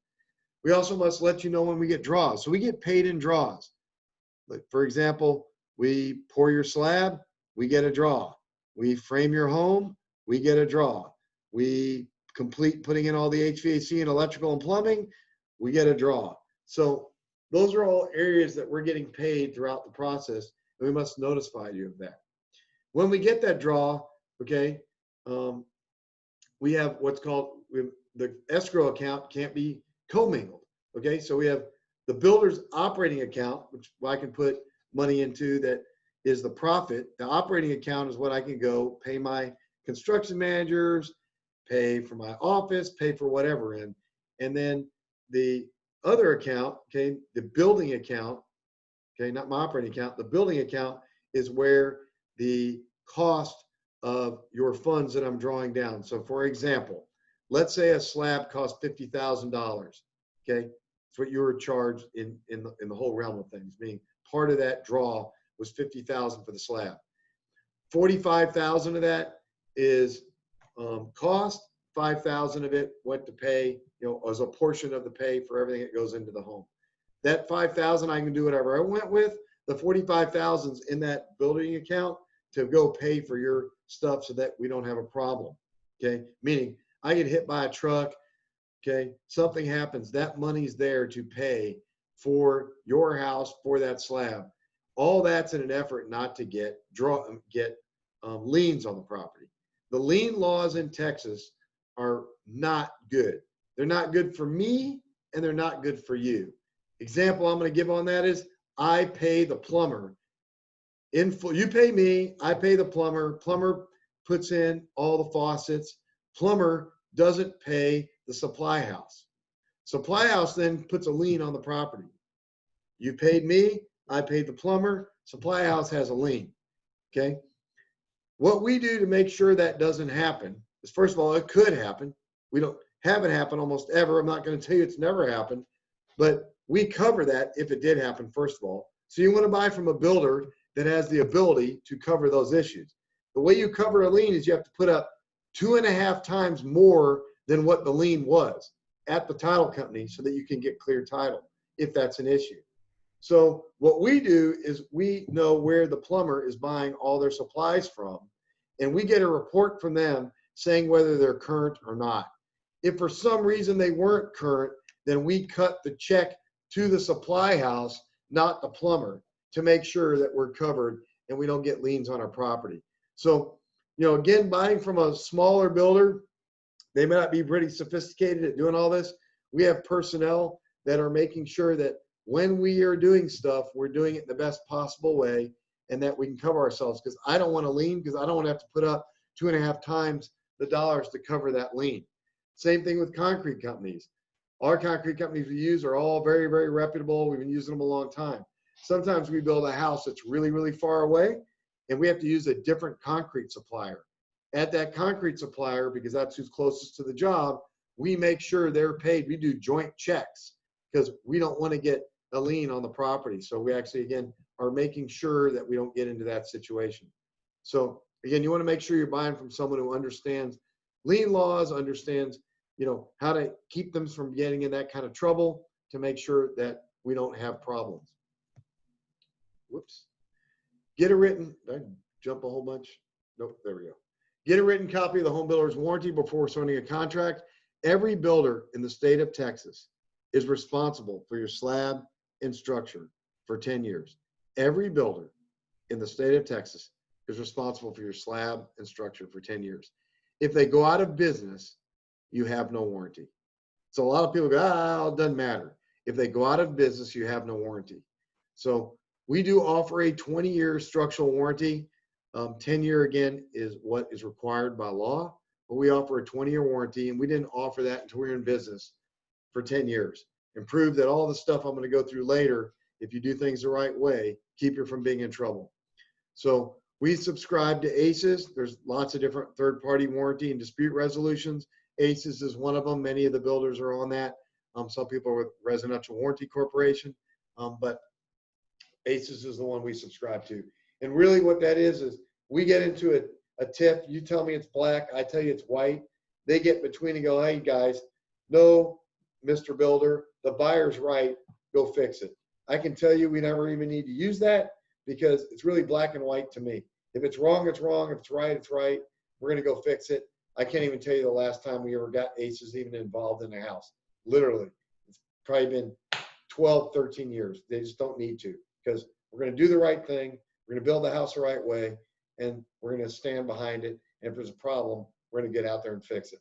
We also must let you know when we get draws. So we get paid in draws. Like for example, we pour your slab, we get a draw. We frame your home, we get a draw. We complete putting in all the HVAC and electrical and plumbing, we get a draw. So those are all areas that we're getting paid throughout the process, and we must notify you of that. When we get that draw, okay, we have what's called, the escrow account can't be commingled. Okay, so we have the builder's operating account, which I can put money into, that is the profit. The operating account is what I can go pay my construction managers, pay for my office, pay for whatever in. And then the other account, okay, the building account, okay, not my operating account, the building account is where the cost of your funds that I'm drawing down. So for example, let's say a slab costs $50,000, okay? That's what you were charged in the whole realm of things, meaning part of that draw was $50,000 for the slab. $45,000 of that is cost. $5,000 of it went to pay, as a portion of the pay for everything that goes into the home. That $5,000 I can do whatever I went with. The $45,000 is in that building account to go pay for your stuff so that we don't have a problem. Okay, meaning I get hit by a truck. Okay, something happens. That money's there to pay for your house, for that slab. All that's in an effort not to get liens on the property. The lien laws in Texas are not good. They're not good for me, and they're not good for you. Example I'm going to give on that is I pay the plumber in full. You pay me, I pay the plumber. Plumber puts in all the faucets. Plumber doesn't pay the supply house. Supply house then puts a lien on the property. You paid me, I paid the plumber. Supply house has a lien. Okay. What we do to make sure that doesn't happen is, first of all, it could happen. We don't have it happen almost ever. I'm not going to tell you it's never happened, but we cover that if it did happen, first of all. So you want to buy from a builder that has the ability to cover those issues. The way you cover a lien is you have to put up 2.5 times more than what the lien was at the title company so that you can get clear title if that's an issue. So what we do is we know where the plumber is buying all their supplies from, and we get a report from them saying whether they're current or not. If for some reason they weren't current, then we cut the check to the supply house, not the plumber, to make sure that we're covered and we don't get liens on our property. So, again, buying from a smaller builder, they may not be pretty sophisticated at doing all this. We have personnel that are making sure that when we are doing stuff, we're doing it in the best possible way and that we can cover ourselves, because I don't want to lien, because I don't want to have to put up 2.5 times the dollars to cover that lien. Same thing with concrete companies. Our concrete companies we use are all very, very reputable. We've been using them a long time. Sometimes we build a house that's really, really far away, and we have to use a different concrete supplier. At that concrete supplier, because that's who's closest to the job, we make sure they're paid. We do joint checks because we don't want to get a lien on the property. So we actually, again, are making sure that we don't get into that situation. So again, you want to make sure you're buying from someone who understands lien laws, understands, how to keep them from getting in that kind of trouble to make sure that we don't have problems. Whoops. Get a written, did I jump a whole bunch? Nope, there we go. Get a written copy of the home builder's warranty before signing a contract. Every builder in the state of Texas is responsible for your slab and structure for 10 years. Every builder in the state of Texas is responsible for your slab and structure for 10 years. If they go out of business, you have no warranty. So a lot of people go, it doesn't matter. If they go out of business, you have no warranty. So we do offer a 20-year structural warranty. 10-year, again, is what is required by law, but we offer a 20-year warranty, and we didn't offer that until we were in business for 10 years and prove that all the stuff I'm going to go through later, if you do things the right way, keep you from being in trouble. So we subscribe to ACES. There's lots of different third-party warranty and dispute resolutions. ACES is one of them. Many of the builders are on that. Some people are with Residential Warranty Corporation, but ACES is the one we subscribe to. And really what that is we get into a tip. You tell me it's black, I tell you it's white. They get between and go, hey guys, no, Mr. Builder, the buyer's right, go fix it. I can tell you we never even need to use that because it's really black and white to me. If it's wrong, it's wrong. If it's right, it's right. We're going to go fix it. I can't even tell you the last time we ever got ACES even involved in the house. Literally, it's probably been 12, 13 years. They just don't need to because we're going to do the right thing. We're going to build the house the right way, and we're going to stand behind it. And if there's a problem, we're going to get out there and fix it.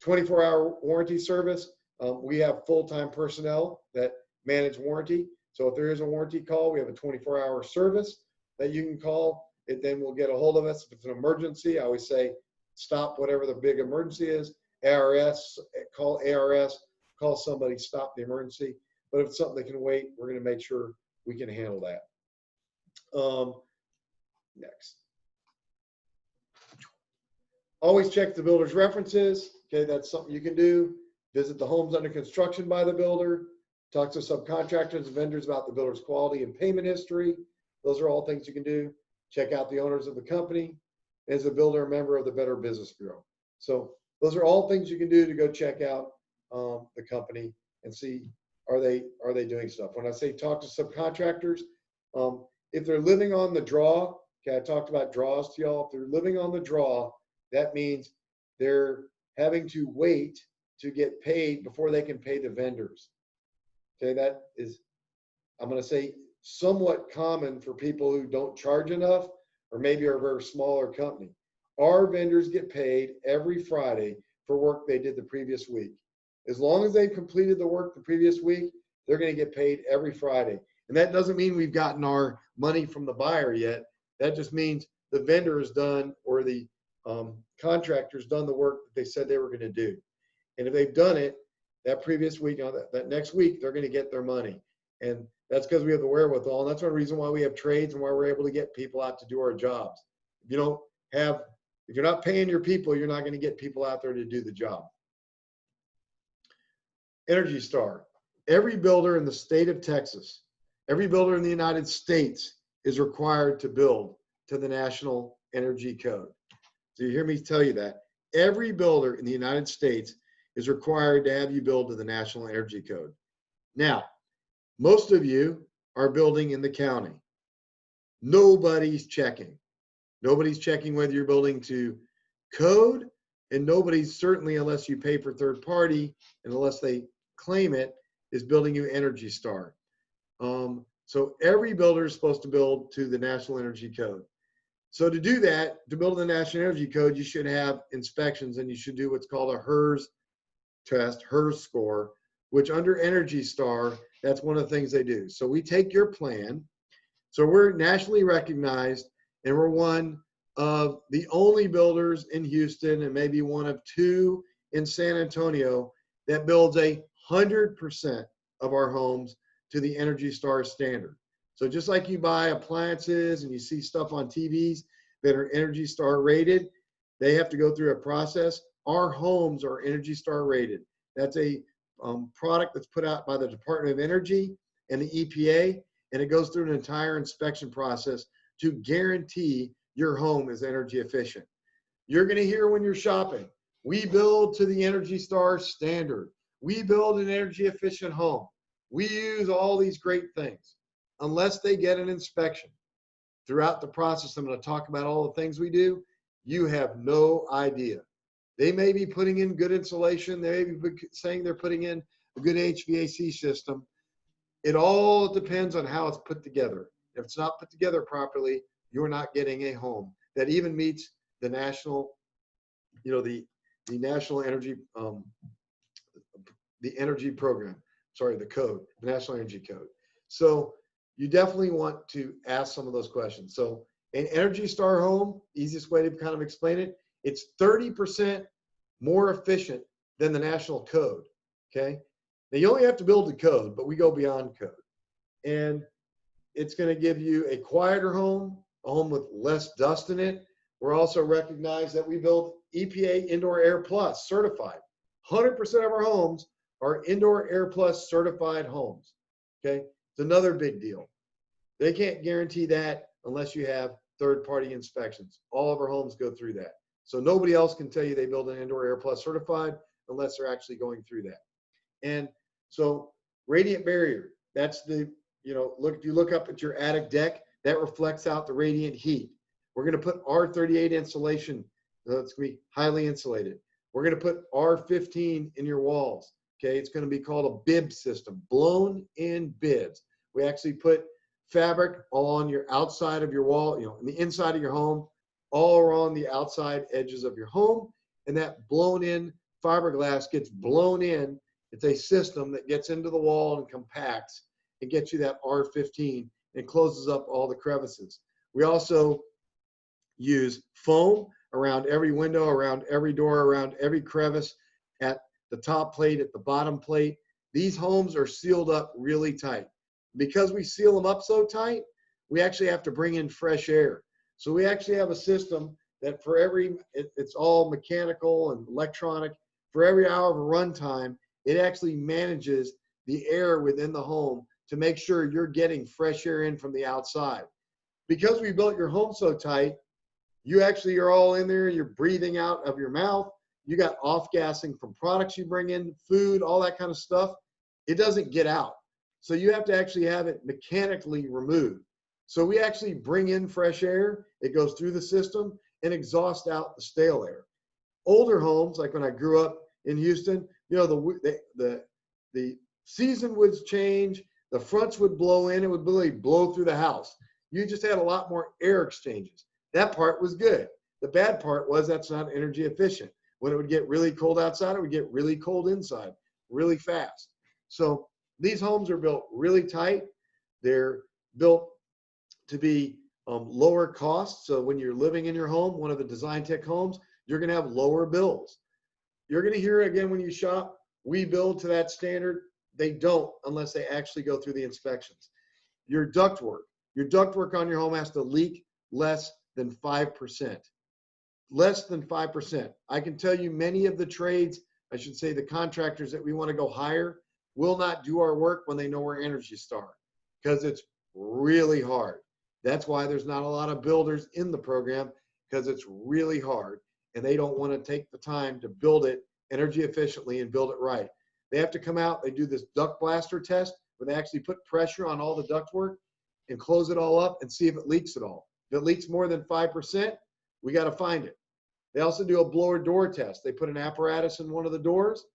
24-hour warranty service. We have full-time personnel that manage warranty. So if there is a warranty call, we have a 24-hour service that you can call. It then will get a hold of us. If it's an emergency, I always say, stop whatever the big emergency is. ARS, call somebody, stop the emergency. But if it's something that can wait, we're going to make sure we can handle that. Next. Always check the builder's references. Okay, that's something you can do. Visit the homes under construction by the builder. Talk to subcontractors and vendors about the builder's quality and payment history. Those are all things you can do. Check out the owners of the company. As a builder, a member of the Better Business Bureau. So those are all things you can do to go check out the company and see are they doing stuff. When I say talk to subcontractors, if they're living on the draw, okay, I talked about draws to y'all. If they're living on the draw, that means they're having to wait to get paid before they can pay the vendors. Okay, that is, I'm going to say, somewhat common for people who don't charge enough or maybe are a very smaller company. Our vendors get paid every Friday for work they did the previous week. As long as they've completed the work the previous week, they're going to get paid every Friday. And that doesn't mean we've gotten our money from the buyer yet. That just means the vendor has done, or the contractor's done the work that they said they were going to do. And if they've done it that previous week, that next week, they're going to get their money. And that's because we have the wherewithal. And that's one reason why we have trades and why we're able to get people out to do our jobs. If you're not paying your people, you're not going to get people out there to do the job. Energy Star. Every builder in the state of Texas, every builder in the United States is required to build to the National Energy Code. So you hear me tell you that. Every builder in the United States is required to have you build to the National Energy Code. Now, most of you are building in the county. Nobody's checking. Nobody's checking whether you're building to code, and nobody's, certainly unless you pay for third party and unless they claim it, is building you Energy Star. So every builder is supposed to build to the National Energy Code. So to do that, to build the National Energy Code, you should have inspections, and you should do what's called a HERS test, HERS score, which under Energy Star, that's one of the things they do. So we take your plan. So we're nationally recognized, and we're one of the only builders in Houston, and maybe one of two in San Antonio, that builds 100% of our homes to the Energy Star standard. So just like you buy appliances and you see stuff on TVs that are Energy Star rated, they have to go through a process. Our homes are Energy Star rated. That's a product that's put out by the Department of Energy and the EPA, and it goes through an entire inspection process to guarantee your home is energy efficient. You're going to hear when you're shopping, we build to the Energy Star standard. We build an energy efficient home. We use all these great things. Unless they get an inspection throughout the process, I'm going to talk about all the things we do. You have no idea. They may be putting in good insulation. They may be saying they're putting in a good HVAC system. It all depends on how it's put together. If it's not put together properly, you're not getting a home that even meets the national, the national energy, the energy program. Sorry, the code, the National Energy Code. So you definitely want to ask some of those questions. So an Energy Star home, easiest way to kind of explain it, it's 30% more efficient than the national code, okay? Now you only have to build the code, but we go beyond code. And it's gonna give you a quieter home, a home with less dust in it. We're also recognized that we build EPA Indoor Air Plus certified. 100% of our homes are Indoor Air Plus certified homes, okay? It's another big deal. They can't guarantee that unless you have third-party inspections. All of our homes go through that. So nobody else can tell you they build an Indoor Air Plus certified unless they're actually going through that. And so radiant barrier, that's the, if you look up at your attic deck, that reflects out the radiant heat. We're going to put R38 insulation. It's going to be highly insulated. We're going to put R15 in your walls. Okay, it's going to be called a bib system, blown in bibs. We actually put fabric all on your outside of your wall, in the inside of your home, all around the outside edges of your home. And that blown in fiberglass gets blown in. It's a system that gets into the wall and compacts and gets you that R15 and closes up all the crevices. We also use foam around every window, around every door, around every crevice, at the top plate, at the bottom plate. These homes are sealed up really tight. Because we seal them up so tight, we actually have to bring in fresh air. So we actually have a system that for it's all mechanical and electronic. For every hour of runtime, it actually manages the air within the home to make sure you're getting fresh air in from the outside. Because we built your home so tight, you actually are all in there, you're breathing out of your mouth. You got off-gassing from products you bring in, food, all that kind of stuff. It doesn't get out. So you have to actually have it mechanically removed. So we actually bring in fresh air. It goes through the system and exhausts out the stale air. Older homes, like when I grew up in Houston, the season would change, the fronts would blow in, it would really blow through the house. You just had a lot more air exchanges. That part was good. The bad part was that's not energy efficient. When it would get really cold outside, it would get really cold inside really fast. So these homes are built really tight. They're built to be lower cost. So when you're living in your home, one of the Design Tech homes, you're going to have lower bills. You're going to hear again when you shop, we build to that standard. They don't unless they actually go through the inspections. Your ductwork on your home has to leak less than 5%. Less than 5%. I can tell you many of the trades, I should say the contractors that we want to go hire, will not do our work when they know we're Energy Star, because it's really hard. That's why there's not a lot of builders in the program, because it's really hard and they don't want to take the time to build it energy efficiently and build it right. They have to come out, they do this duct blaster test where they actually put pressure on all the ductwork and close it all up and see if it leaks at all. If it leaks more than 5%, we got to find it. They also do a blower door test. They put an apparatus in one of the doors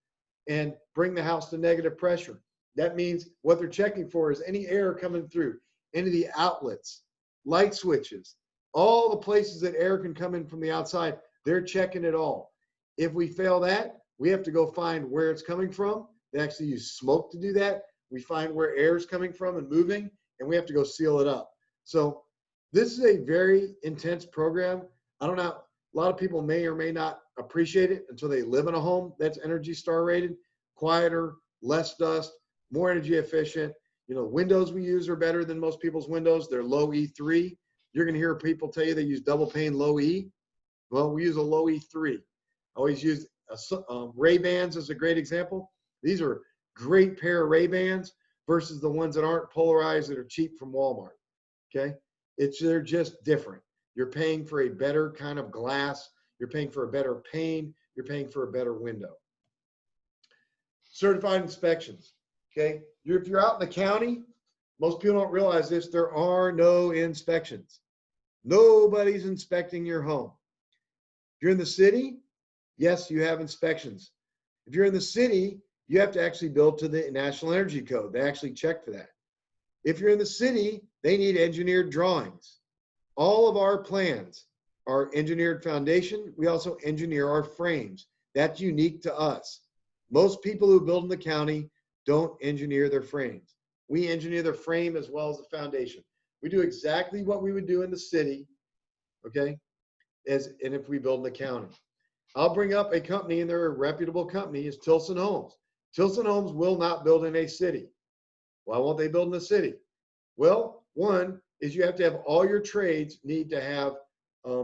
and bring the house to negative pressure. That means what they're checking for is any air coming through, any of the outlets, light switches, all the places that air can come in from the outside, they're checking it all. If we fail that, we have to go find where it's coming from. They actually use smoke to do that. We find where air is coming from and moving, and we have to go seal it up. So this is a very intense program. I don't know, a lot of people may or may not appreciate it until they live in a home that's Energy Star rated, quieter, less dust, more energy efficient. You know, windows we use are better than most people's windows. They're low E3. You're going to hear people tell you they use double pane low E. Well, we use a low E3. I always use Ray-Bans as a great example. These are great pair of Ray-Bans versus the ones that aren't polarized that are cheap from Walmart. Okay, they're just different. You're paying for a better kind of glass. You're paying for a better pane. You're paying for a better window. Certified inspections. Okay, if you're out in the county, most people don't realize this, there are no inspections. Nobody's inspecting your home. If you're in the city, yes, you have inspections. If you're in the city, you have to actually build to the National Energy Code. They actually check for that. If you're in the city, they need engineered drawings. All of our plans are engineered foundation. We also engineer our frames. That's unique to us. Most people who build in the county don't engineer their frames. We engineer the frame as well as the foundation. We do exactly what we would do in the city, okay, and if we build in the county. I'll bring up a company, and they're a reputable company, is Tilson Homes. Tilson Homes will not build in a city. Why won't they build in the city? Well, one is you have to have all your trades need to have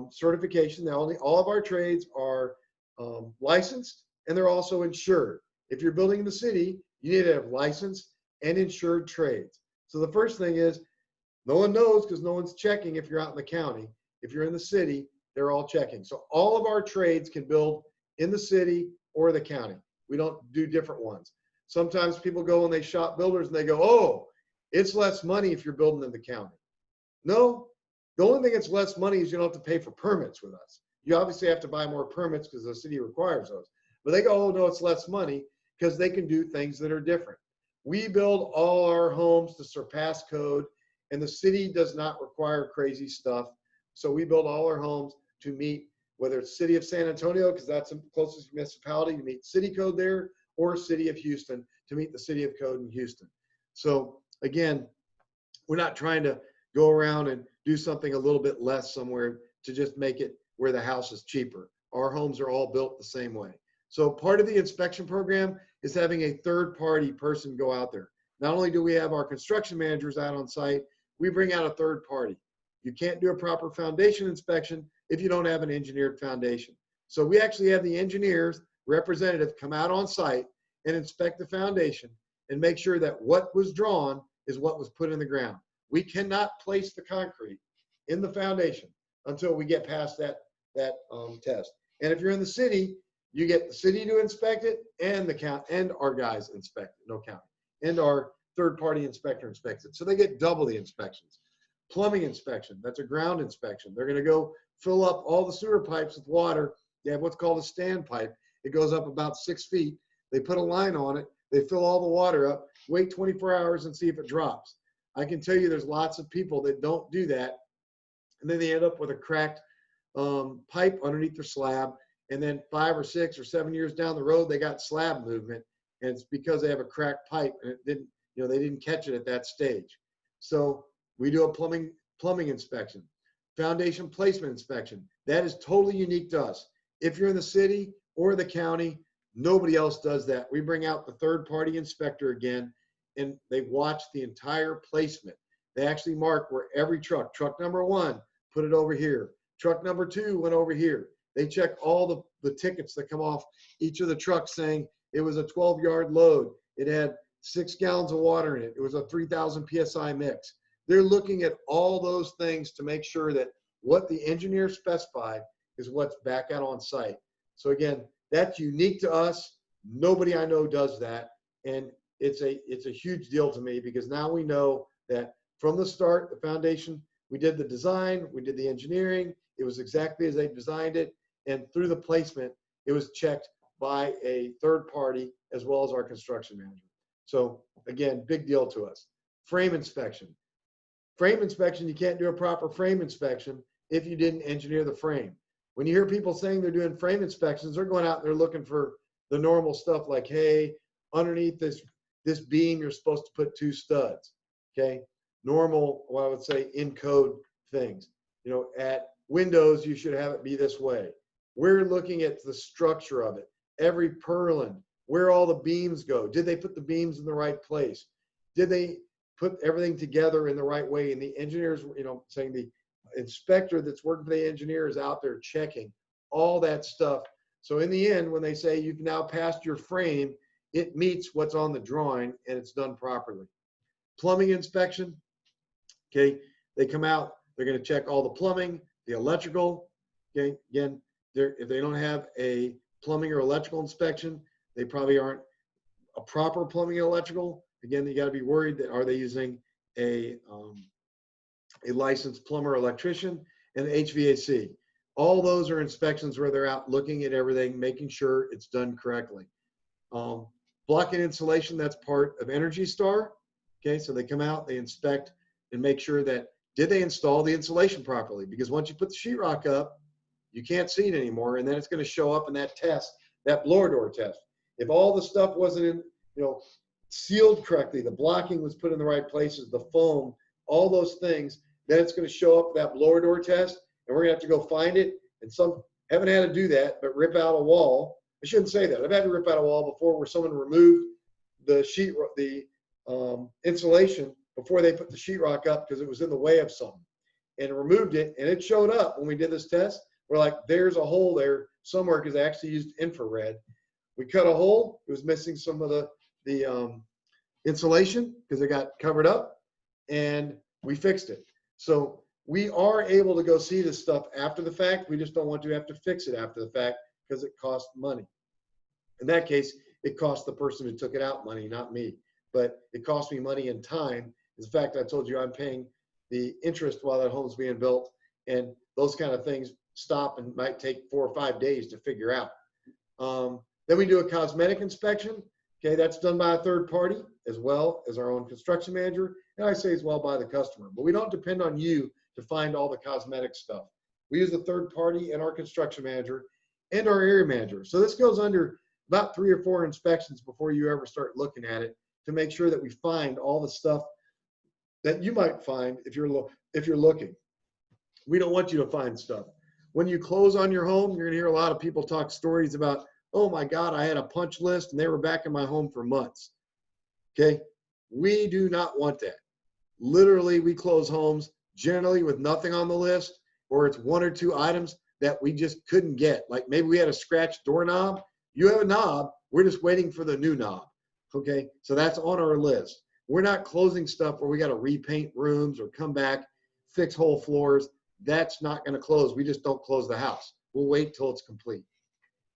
certification. Now, all of our trades are licensed, and they're also insured. If you're building in the city, you need to have licensed and insured trades. So the first thing is, no one knows because no one's checking if you're out in the county. If you're in the city, they're all checking. So all of our trades can build in the city or the county. We don't do different ones. Sometimes people go and they shop builders and they go, oh, it's less money if you're building in the county. No, the only thing that's less money is you don't have to pay for permits with us. You obviously have to buy more permits because the city requires those. But they go, oh, no, it's less money because they can do things that are different. We build all our homes to surpass code, and the city does not require crazy stuff. So we build all our homes to meet, whether it's city of San Antonio, because that's the closest municipality, to meet city code there, or city of Houston to meet the city of code in Houston. So again, we're not trying to go around and do something a little bit less somewhere to just make it where the house is cheaper. Our homes are all built the same way. So part of the inspection program is having a third-party person go out there. Not only do we have our construction managers out on site, we bring out a third party. You can't do a proper foundation inspection if you don't have an engineered foundation. So we actually have the engineers representative come out on site and inspect the foundation and make sure that what was drawn is what was put in the ground. We cannot place the concrete in the foundation until we get past that test. And if you're in the city, you get the city to inspect it and the county and our guys inspect it, no county, and our third-party inspector inspects it. So they get double the inspections. Plumbing inspection, that's a ground inspection. They're going to go fill up all the sewer pipes with water. They have what's called a stand pipe. It goes up about 6 feet. They put a line on it. They fill all the water up, wait 24 hours and see if it drops. I can tell you there's lots of people that don't do that. And then they end up with a cracked pipe underneath their slab. And then 5 or 6 or 7 years down the road, they got slab movement. And it's because they have a cracked pipe and it didn't, they didn't catch it at that stage. So we do a plumbing inspection, foundation placement inspection. That is totally unique to us. If you're in the city or the county, nobody else does that. We bring out the third-party inspector again, and they watch the entire placement. They actually mark where every truck number 1, put it over here. Truck number 2 went over here. They check all the tickets that come off each of the trucks saying it was a 12-yard load. It had 6 gallons of water in it. It was a 3,000 PSI mix. They're looking at all those things to make sure that what the engineer specified is what's back out on site. So again, that's unique to us. Nobody I know does that. And it's a huge deal to me because now we know that from the start, the foundation, we did the design, we did the engineering, it was exactly as they designed it. And through the placement, it was checked by a third party as well as our construction manager. So again, big deal to us. Frame inspection. Frame inspection, you can't do a proper frame inspection if you didn't engineer the frame. When you hear people saying they're doing frame inspections, they're going out and they're looking for the normal stuff like, hey, underneath this beam, you're supposed to put 2 studs, okay? Normal, what I would say, in code things. At windows, you should have it be this way. We're looking at the structure of it, every purlin, where all the beams go. Did they put the beams in the right place? Did they put everything together in the right way. And the engineers, saying the inspector that's working for the engineer is out there checking all that stuff. So in the end, when they say you've now passed your frame, it meets what's on the drawing and it's done properly. Plumbing inspection, okay, they come out, they're going to check all the plumbing, the electrical. Okay, again, if they don't have a plumbing or electrical inspection, they probably aren't a proper plumbing and electrical. Again, you got to be worried that are they using a licensed plumber or electrician, and HVAC. All those are inspections where they're out looking at everything, making sure it's done correctly. Block and insulation, that's part of Energy Star. Okay, so they come out, they inspect and make sure that did they install the insulation properly? Because once you put the sheetrock up, you can't see it anymore, and then it's going to show up in that test, that blower door test. If all the stuff wasn't sealed correctly, the blocking was put in the right places, the foam, all those things, then it's going to show up that blower door test, and we're going to have to go find it. And some haven't had to do that, but rip out a wall. I shouldn't say that. I've had to rip out a wall before where someone removed the insulation before they put the sheetrock up because it was in the way of something, and removed it, and it showed up when we did this test. We're like, there's a hole there somewhere because they actually used infrared. We cut a hole. It was missing some of the insulation because it got covered up, and we fixed it. So we are able to go see this stuff after the fact. We just don't want to have to fix it after the fact because it costs money. In that case, it cost the person who took it out money, not me. But it cost me money and time. In fact, I told you I'm paying the interest while that home's being built, and those kind of things stop and might take 4 or 5 days to figure out. Then we do a cosmetic inspection. Okay, that's done by a third party as well as our own construction manager, and I say as well by the customer. But we don't depend on you to find all the cosmetic stuff. We use a third party and our construction manager and our area manager. So this goes under about 3 or 4 inspections before you ever start looking at it to make sure that we find all the stuff that you might find if you're looking. We don't want you to find stuff. When you close on your home, you're gonna hear a lot of people talk stories about, oh my God, I had a punch list and they were back in my home for months. Okay, we do not want that. Literally, we close homes generally with nothing on the list, or it's 1 or 2 items that we just couldn't get. Like maybe we had a scratched doorknob. You have a knob, we're just waiting for the new knob. Okay, so that's on our list. We're not closing stuff where we got to repaint rooms or come back, fix whole floors. That's not going to close. We just don't close the house. We'll wait till it's complete.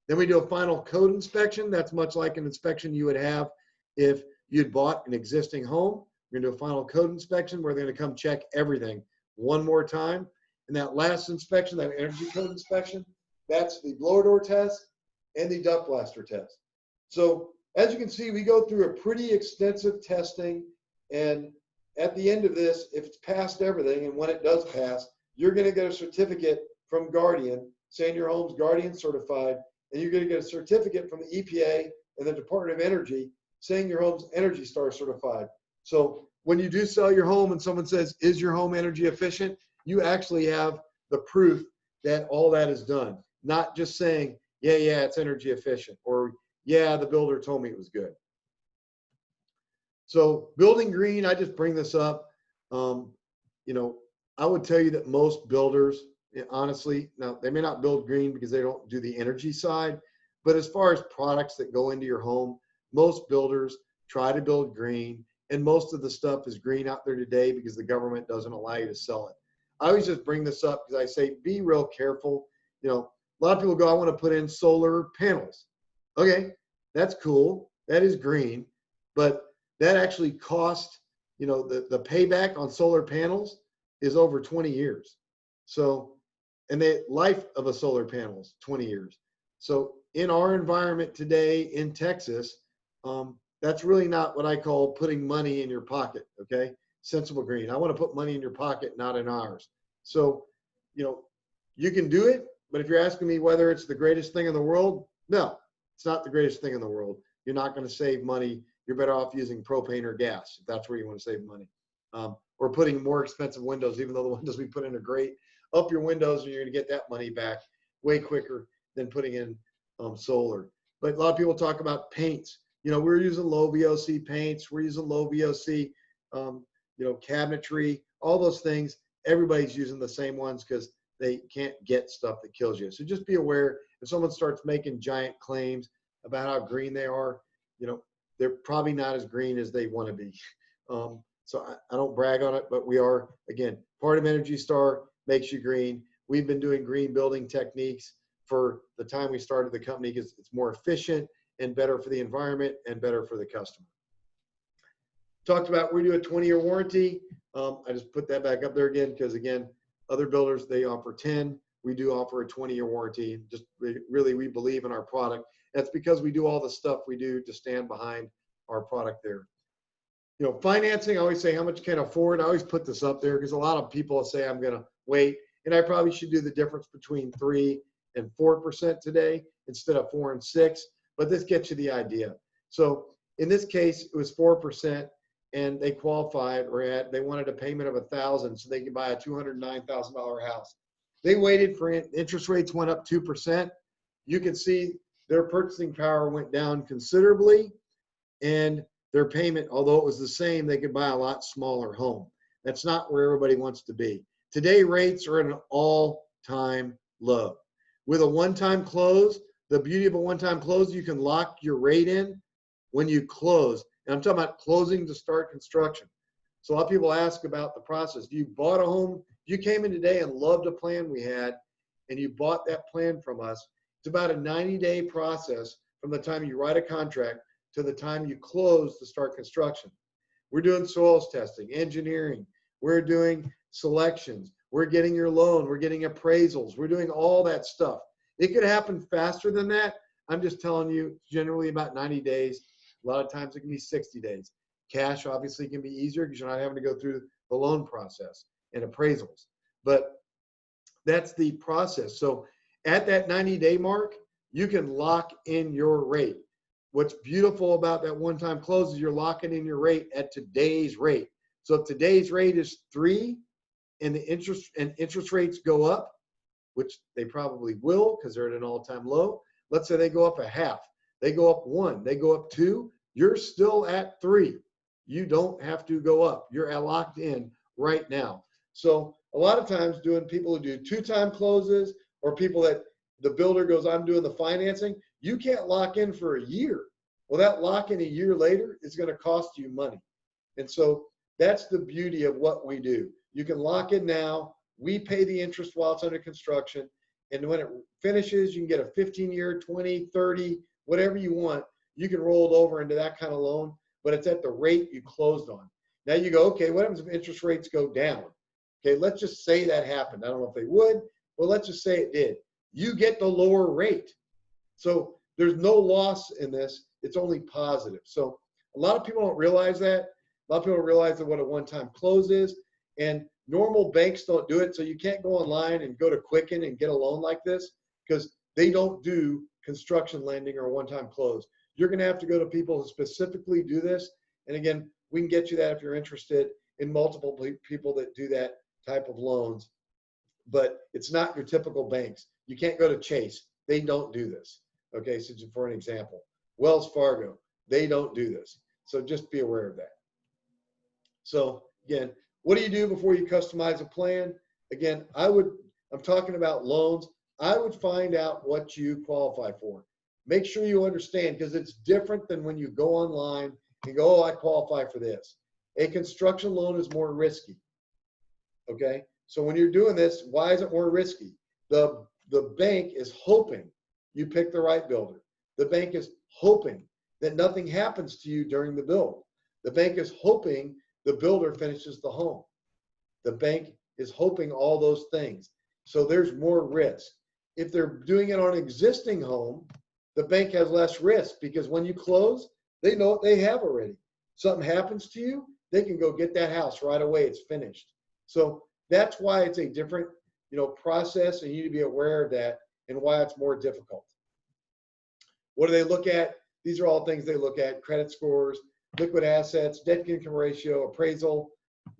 Then we do a final code inspection. That's much like an inspection you would have if you'd bought an existing home. We're going to do a final code inspection where they're going to come check everything one more time. And that last inspection, that energy code inspection, that's the blower door test and the duct blaster test. So as you can see, we go through a pretty extensive testing. And at the end of this, if it's passed everything, and when it does pass, you're going to get a certificate from Guardian saying your home's Guardian certified, and you're going to get a certificate from the EPA and the Department of Energy saying your home's Energy Star certified. So when you do sell your home and someone says, is your home energy efficient? You actually have the proof that all that is done, not just saying, yeah, it's energy efficient, or yeah, the builder told me it was good. So building green, I just bring this up. I would tell you that most builders, honestly, now they may not build green because they don't do the energy side, but as far as products that go into your home, most builders try to build green, and most of the stuff is green out there today because the government doesn't allow you to sell it. I always just bring this up because I say, be real careful. A lot of people go, I want to put in solar panels. Okay, that's cool. That is green, but that actually cost, the payback on solar panels is over 20 years. So, and the life of a solar panel is 20 years. So in our environment today in Texas, that's really not what I call putting money in your pocket, okay? Sensible green. I want to put money in your pocket, not in ours. So, you can do it, but if you're asking me whether it's the greatest thing in the world, no, it's not the greatest thing in the world. You're not going to save money. You're better off using propane or gas if that's where you want to save money. Or putting more expensive windows, even though the windows we put in are great. Up your windows and you're going to get that money back way quicker than putting in solar. But a lot of people talk about paints. We're using low VOC paints. We're using low VOC cabinetry, all those things. Everybody's using the same ones because they can't get stuff that kills you. So just be aware if someone starts making giant claims about how green they are, they're probably not as green as they want to be. So I don't brag on it, but we are, again, part of Energy Star makes you green. We've been doing green building techniques for the time we started the company because it's more efficient and better for the environment and better for the customer. Talked about we do a 20-year warranty. I just put that back up there again because, again, other builders, they offer 10. We do offer a 20-year warranty. Just really, we believe in our product. That's because we do all the stuff we do to stand behind our product there. Financing, I always say, how much can I afford? I always put this up there because a lot of people say I'm going to wait, and I probably should do the difference between 3 and 4% today instead of 4 and 6, but this gets you the idea. So in this case, it was 4%, and they qualified, or they wanted a payment of $1,000 so they could buy a $209,000 house. They waited for interest rates went up 2%. You can see their purchasing power went down considerably, and their payment, although it was the same, they could buy a lot smaller home. That's not where everybody wants to be. Today, rates are at an all-time low. With a one-time close, the beauty of a one-time close, you can lock your rate in when you close. And I'm talking about closing to start construction. So a lot of people ask about the process. You bought a home, you came in today and loved a plan we had, and you bought that plan from us. It's about a 90-day process from the time you write a contract to the time you close to start construction. We're doing soils testing, engineering, we're doing selections, we're getting your loan, we're getting appraisals, we're doing all that stuff. It could happen faster than that. I'm just telling you, generally about 90 days. A lot of times it can be 60 days. Cash obviously can be easier because you're not having to go through the loan process and appraisals. But that's the process. So at that 90-day mark, you can lock in your rate. What's beautiful about that one-time close is you're locking in your rate at today's rate. So if today's rate is 3 and the interest rates go up, which they probably will because they're at an all-time low, let's say they go up a half, they go up 1, they go up 2, you're still at 3. You don't have to go up. You're locked in right now. So a lot of times people who do 2-time closes or people that the builder goes, I'm doing the financing, you can't lock in for a year. Well, that lock in a year later is going to cost you money. And so that's the beauty of what we do. You can lock in now. We pay the interest while it's under construction. And when it finishes, you can get a 15-year, 20, 30, whatever you want. You can roll it over into that kind of loan, but it's at the rate you closed on. Now you go, okay, what happens if interest rates go down? Okay, let's just say that happened. I don't know if they would, but let's just say it did. You get the lower rate. So there's no loss in this. It's only positive. So a lot of people don't realize that. A lot of people don't realize that what a one-time close is. And normal banks don't do it. So you can't go online and go to Quicken and get a loan like this because they don't do construction lending or a one-time close. You're going to have to go to people who specifically do this. And again, we can get you that if you're interested in multiple people that do that type of loans. But it's not your typical banks. You can't go to Chase. They don't do this. Okay, so for an example, Wells Fargo, they don't do this. So just be aware of that. So again, what do you do before you customize a plan? Again, I'm talking about loans. I would find out what you qualify for. Make sure you understand because it's different than when you go online and go, oh, I qualify for this. A construction loan is more risky. Okay, so when you're doing this, why is it more risky? The bank is hoping you pick the right builder. The bank is hoping that nothing happens to you during the build. The bank is hoping the builder finishes the home. The bank is hoping all those things. So there's more risk. If they're doing it on an existing home, the bank has less risk because when you close, they know what they have already. Something happens to you, they can go get that house right away. It's finished. So that's why it's a different, process, and you need to be aware of that and why it's more difficult. What do they look at? These are all things they look at: credit scores, liquid assets, debt to income ratio, appraisal,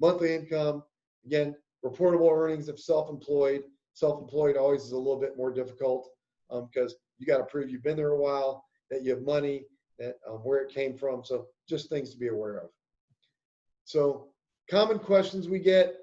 monthly income. Again, reportable earnings if self-employed. Self-employed always is a little bit more difficult because you got to prove you've been there a while, that you have money, that where it came from. So just things to be aware of. So Common questions we get.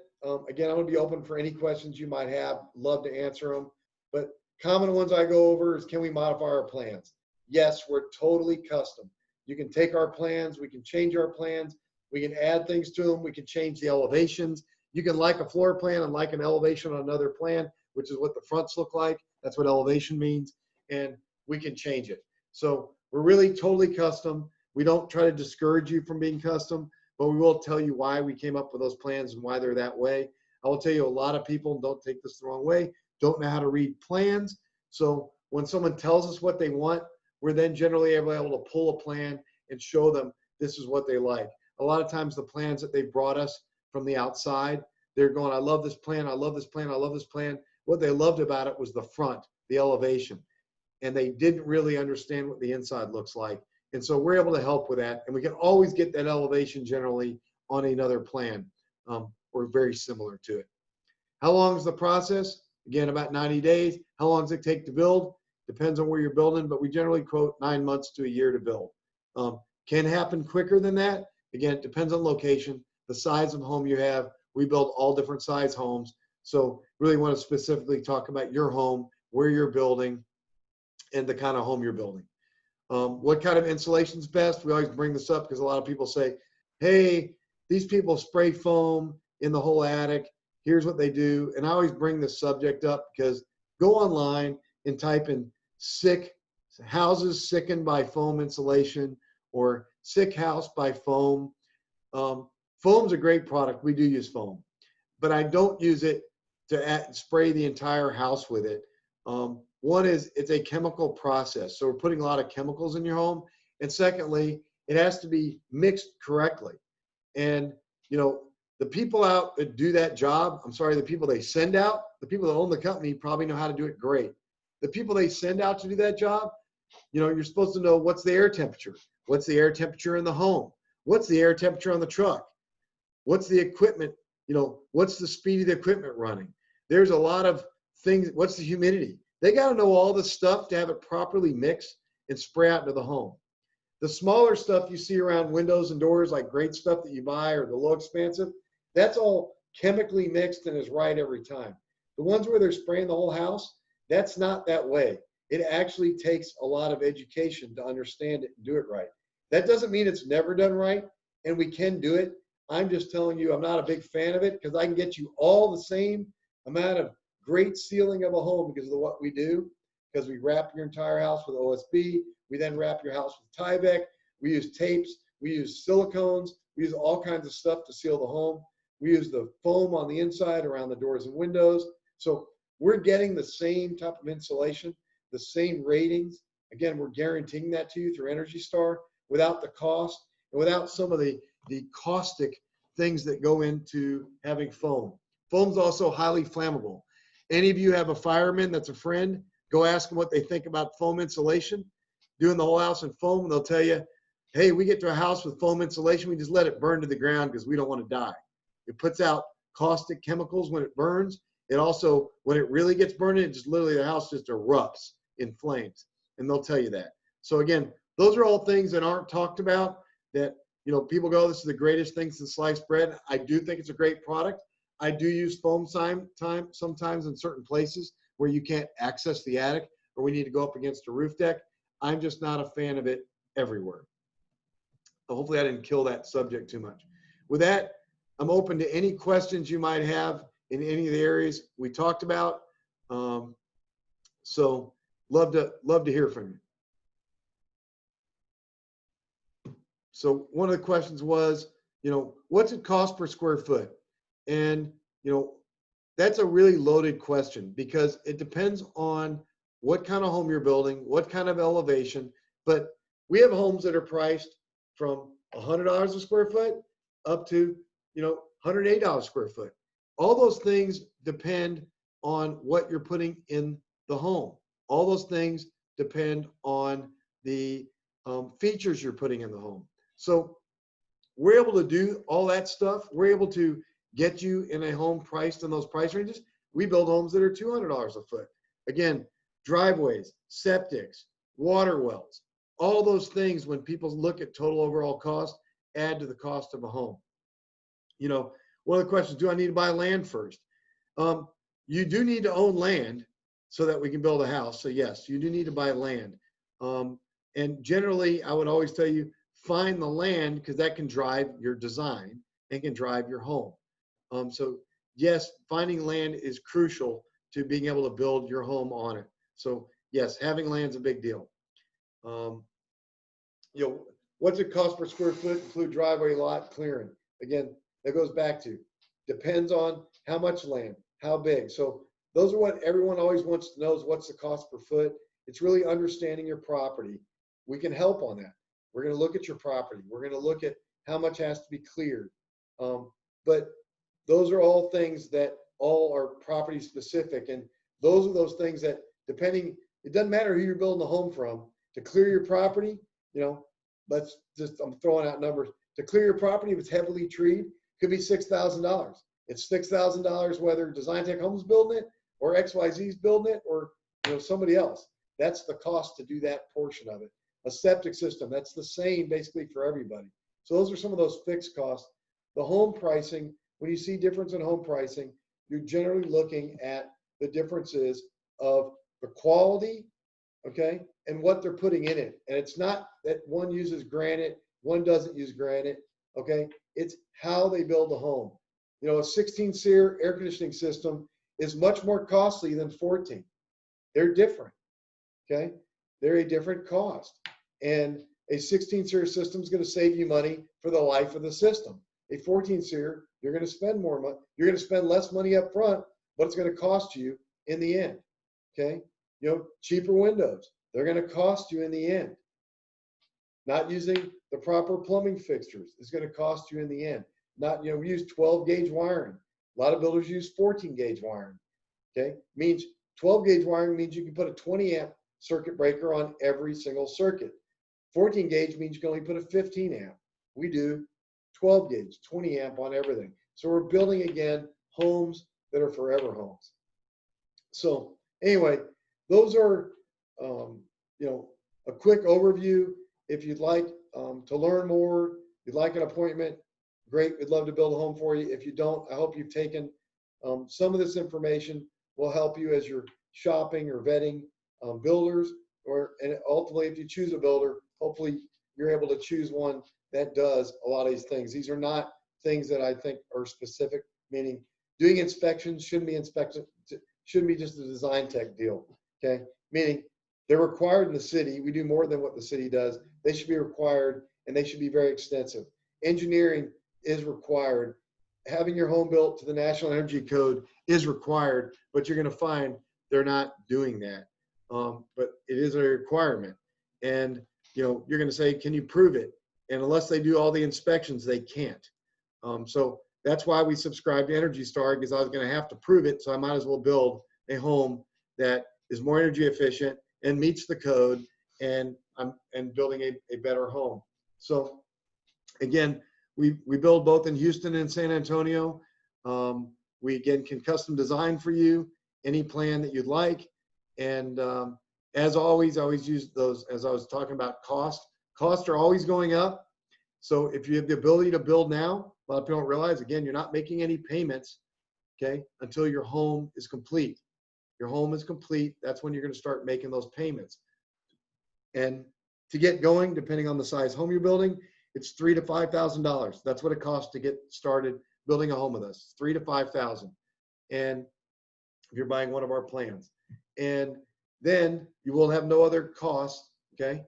Again, I'm going to be open for any questions you might have. Love to answer them. But common ones I go over is, can we modify our plans? Yes, we're totally custom. You can take our plans. We can change our plans. We can add things to them. We can change the elevations. You can like a floor plan and like an elevation on another plan, which is what the fronts look like. That's what elevation means. And we can change it. So we're really totally custom. We don't try to discourage you from being custom, but we will tell you why we came up with those plans and why they're that way. I will tell you, a lot of people, don't take this the wrong way, don't know how to read plans. So when someone tells us what they want, we're then generally able to pull a plan and show them this is what they like. A lot of times the plans that they brought us from the outside, they're going, I love this plan, I love this plan, I love this plan. What they loved about it was the front, the elevation. And they didn't really understand what the inside looks like. And so we're able to help with that. And we can always get that elevation generally on another plan. We're very similar to it. How long is the process? Again, about 90 days. How long does it take to build? Depends on where you're building, but we generally quote 9 months to a year to build. Can happen quicker than that. Again, it depends on location, the size of home you have. We build all different size homes. So really want to specifically talk about your home, where you're building, and the kind of home you're building. What kind of insulation is best? We always bring this up because a lot of people say, hey, these people spray foam in the whole attic. Here's what they do. And I always bring this subject up because go online and type in sick houses sickened by foam insulation or sick house by foam. Foam's a great product. We do use foam, but I don't use it to spray the entire house with it. One is it's a chemical process. So we're putting a lot of chemicals in your home. And secondly, it has to be mixed correctly. And, you know, the people out that do that job, the people they send out, the people that own the company probably know how to do it great. The people they send out to do that job, you know, you're supposed to know what's the air temperature, what's the air temperature in the home, what's the air temperature on the truck, what's the equipment, you know, what's the speed of the equipment running. There's a lot of things, what's the humidity. They got to know all the stuff to have it properly mixed and spray out into the home. The smaller stuff you see around windows and doors, like great stuff that you buy or the low expansive, that's all chemically mixed and is right every time. The ones where they're spraying the whole house, that's not that way. It actually takes a lot of education to understand it and do it right. That doesn't mean it's never done right, and we can do it. I'm just telling you, I'm not a big fan of it because I can get you all the same amount of great sealing of a home because of what we do, because we wrap your entire house with OSB. We then wrap your house with Tyvek. We use tapes. We use silicones. We use all kinds of stuff to seal the home. We use the foam on the inside around the doors and windows. So we're getting the same type of insulation, the same ratings. Again, we're guaranteeing that to you through Energy Star without the cost and without some of the caustic things that go into having foam. Foam's also highly flammable. Any of you have a fireman that's a friend, go ask them what they think about foam insulation, doing the whole house in foam, and they'll tell you, hey, we get to a house with foam insulation, we just let it burn to the ground because we don't want to die. It puts out caustic chemicals when it burns. It also, when it really gets burning, it just literally, the house just erupts in flames, and they'll tell you that. So again, those are all things that aren't talked about that, you know, people go, this is the greatest thing since sliced bread. I do think it's a great product. I do use foam sometimes in certain places where you can't access the attic or we need to go up against a roof deck. I'm just not a fan of it everywhere. So hopefully I didn't kill that subject too much. With that, I'm open to any questions you might have in any of the areas we talked about. So love to hear from you. So one of the questions was, you know, what's it cost per square foot? And, you know, that's a really loaded question because it depends on what kind of home you're building, what kind of elevation. But we have homes that are priced from $100 a square foot up to, you know, $108 a square foot. All those things depend on what you're putting in the home. All those things depend on the features you're putting in the home. So we're able to do all that stuff. We're able to get you in a home priced in those price ranges. We build homes that are $200 a foot. Again, driveways, septics, water wells, all those things when people look at total overall cost add to the cost of a home. You know, one of the questions, do I need to buy land first? You do need to own land so that we can build a house. So yes, you do need to buy land. And generally, I would always tell you, find the land because that can drive your design and can drive your home. So yes, finding land is crucial to being able to build your home on it. So yes, having land is a big deal. You know, what's it cost per square foot, include driveway, lot, clearing? Again, that goes back to, depends on how much land, how big. So those are what everyone always wants to know, is what's the cost per foot. It's really understanding your property. We can help on that. We're going to look at your property. We're going to look at how much has to be cleared. But those are all things that all are property specific. And those are those things that, depending, it doesn't matter who you're building the home from, to clear your property, you know, let's just, I'm throwing out numbers. To clear your property, if it's heavily treed, could be $6,000. It's $6,000 whether Design Tech Homes building it or XYZ's building it, or, you know, somebody else. That's the cost to do that portion of it. A septic system, that's the same basically for everybody. So those are some of those fixed costs. The home pricing, when you see difference in home pricing, you're generally looking at the differences of the quality, okay, and what they're putting in it. And it's not that one uses granite, one doesn't use granite, okay? It's how they build the home. You know, a 16 SEER air conditioning system is much more costly than 14. They're different, okay? They're a different cost. And a 16 SEER system is going to save you money for the life of the system. A 14 SEER, you're going to spend more money. You're going to spend less money up front, but it's going to cost you in the end, okay? You know, cheaper windows, they're going to cost you in the end. Not using the proper plumbing fixtures is going to cost you in the end. Not, you know, we use 12 gauge wiring. A lot of builders use 14 gauge wiring, okay? Means 12 gauge wiring means you can put a 20 amp circuit breaker on every single circuit. 14 gauge means you can only put a 15 amp. We do 12 gauge, 20 amp on everything. So we're building, again, homes that are forever homes. So anyway, those are, you know, a quick overview. If you'd like to learn more, you'd like an appointment, great. We'd love to build a home for you. If you don't, I hope you've taken some of this information will help you as you're shopping or vetting builders, and ultimately, if you choose a builder, hopefully you're able to choose one that does a lot of these things. These are not things that I think are specific, meaning doing inspections shouldn't be just a Design Tech deal, okay? Meaning they're required in the city. We do more than what the city does. They should be required, and they should be very extensive. Engineering is required. Having your home built to the National Energy Code is required, but you're going to find they're not doing that. But it is a requirement. And, you know, you're going to say, can you prove it? And unless they do all the inspections, they can't. So that's why we subscribe to Energy Star, because I was going to have to prove it. So I might as well build a home that is more energy efficient and meets the code, and I'm building a better home. So again, we build both in Houston and San Antonio. We again can custom design for you any plan that you'd like. And as always, I always use those, as I was talking about costs are always going up. So if you have the ability to build now, a lot of people don't realize, again, you're not making any payments, okay, until your home is complete. Your home is complete, that's when you're going to start making those payments. And to get going, depending on the size home you're building, it's $3,000 to $5,000. That's what it costs to get started building a home with us, $3,000 to $5,000. And if you're buying one of our plans, and then you will have no other costs, okay,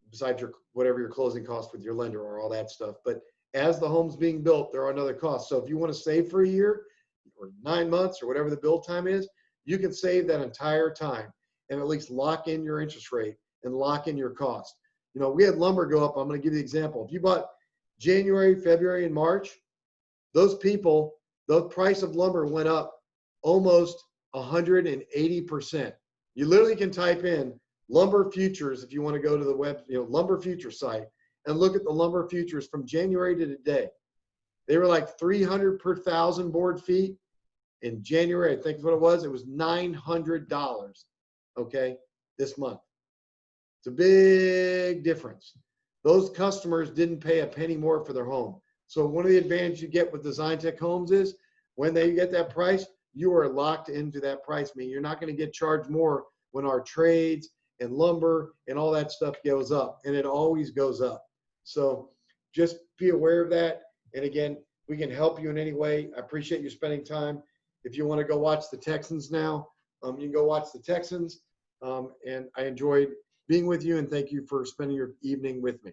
besides your whatever your closing costs with your lender or all that stuff. But as the home's being built, there are another costs. So if you want to save for a year or 9 months or whatever the build time is, you can save that entire time and at least lock in your interest rate and lock in your cost. You know, we had lumber go up. I'm going to give you an example. If you bought January, February, and March, those people, the price of lumber went up almost 180%. You literally can type in lumber futures if you want to go to the web, you know, lumber futures site and look at the lumber futures from January to today. They were like 300 per thousand board feet. In January, I think is what it was $900, okay, this month. It's a big difference. Those customers didn't pay a penny more for their home. So one of the advantages you get with Design Tech Homes is when they get that price, you are locked into that price. I mean, you're not going to get charged more when our trades and lumber and all that stuff goes up, and it always goes up. So just be aware of that. And again, we can help you in any way. I appreciate you spending time. If you want to go watch the Texans now, you can go watch the Texans. And I enjoyed being with you, and thank you for spending your evening with me.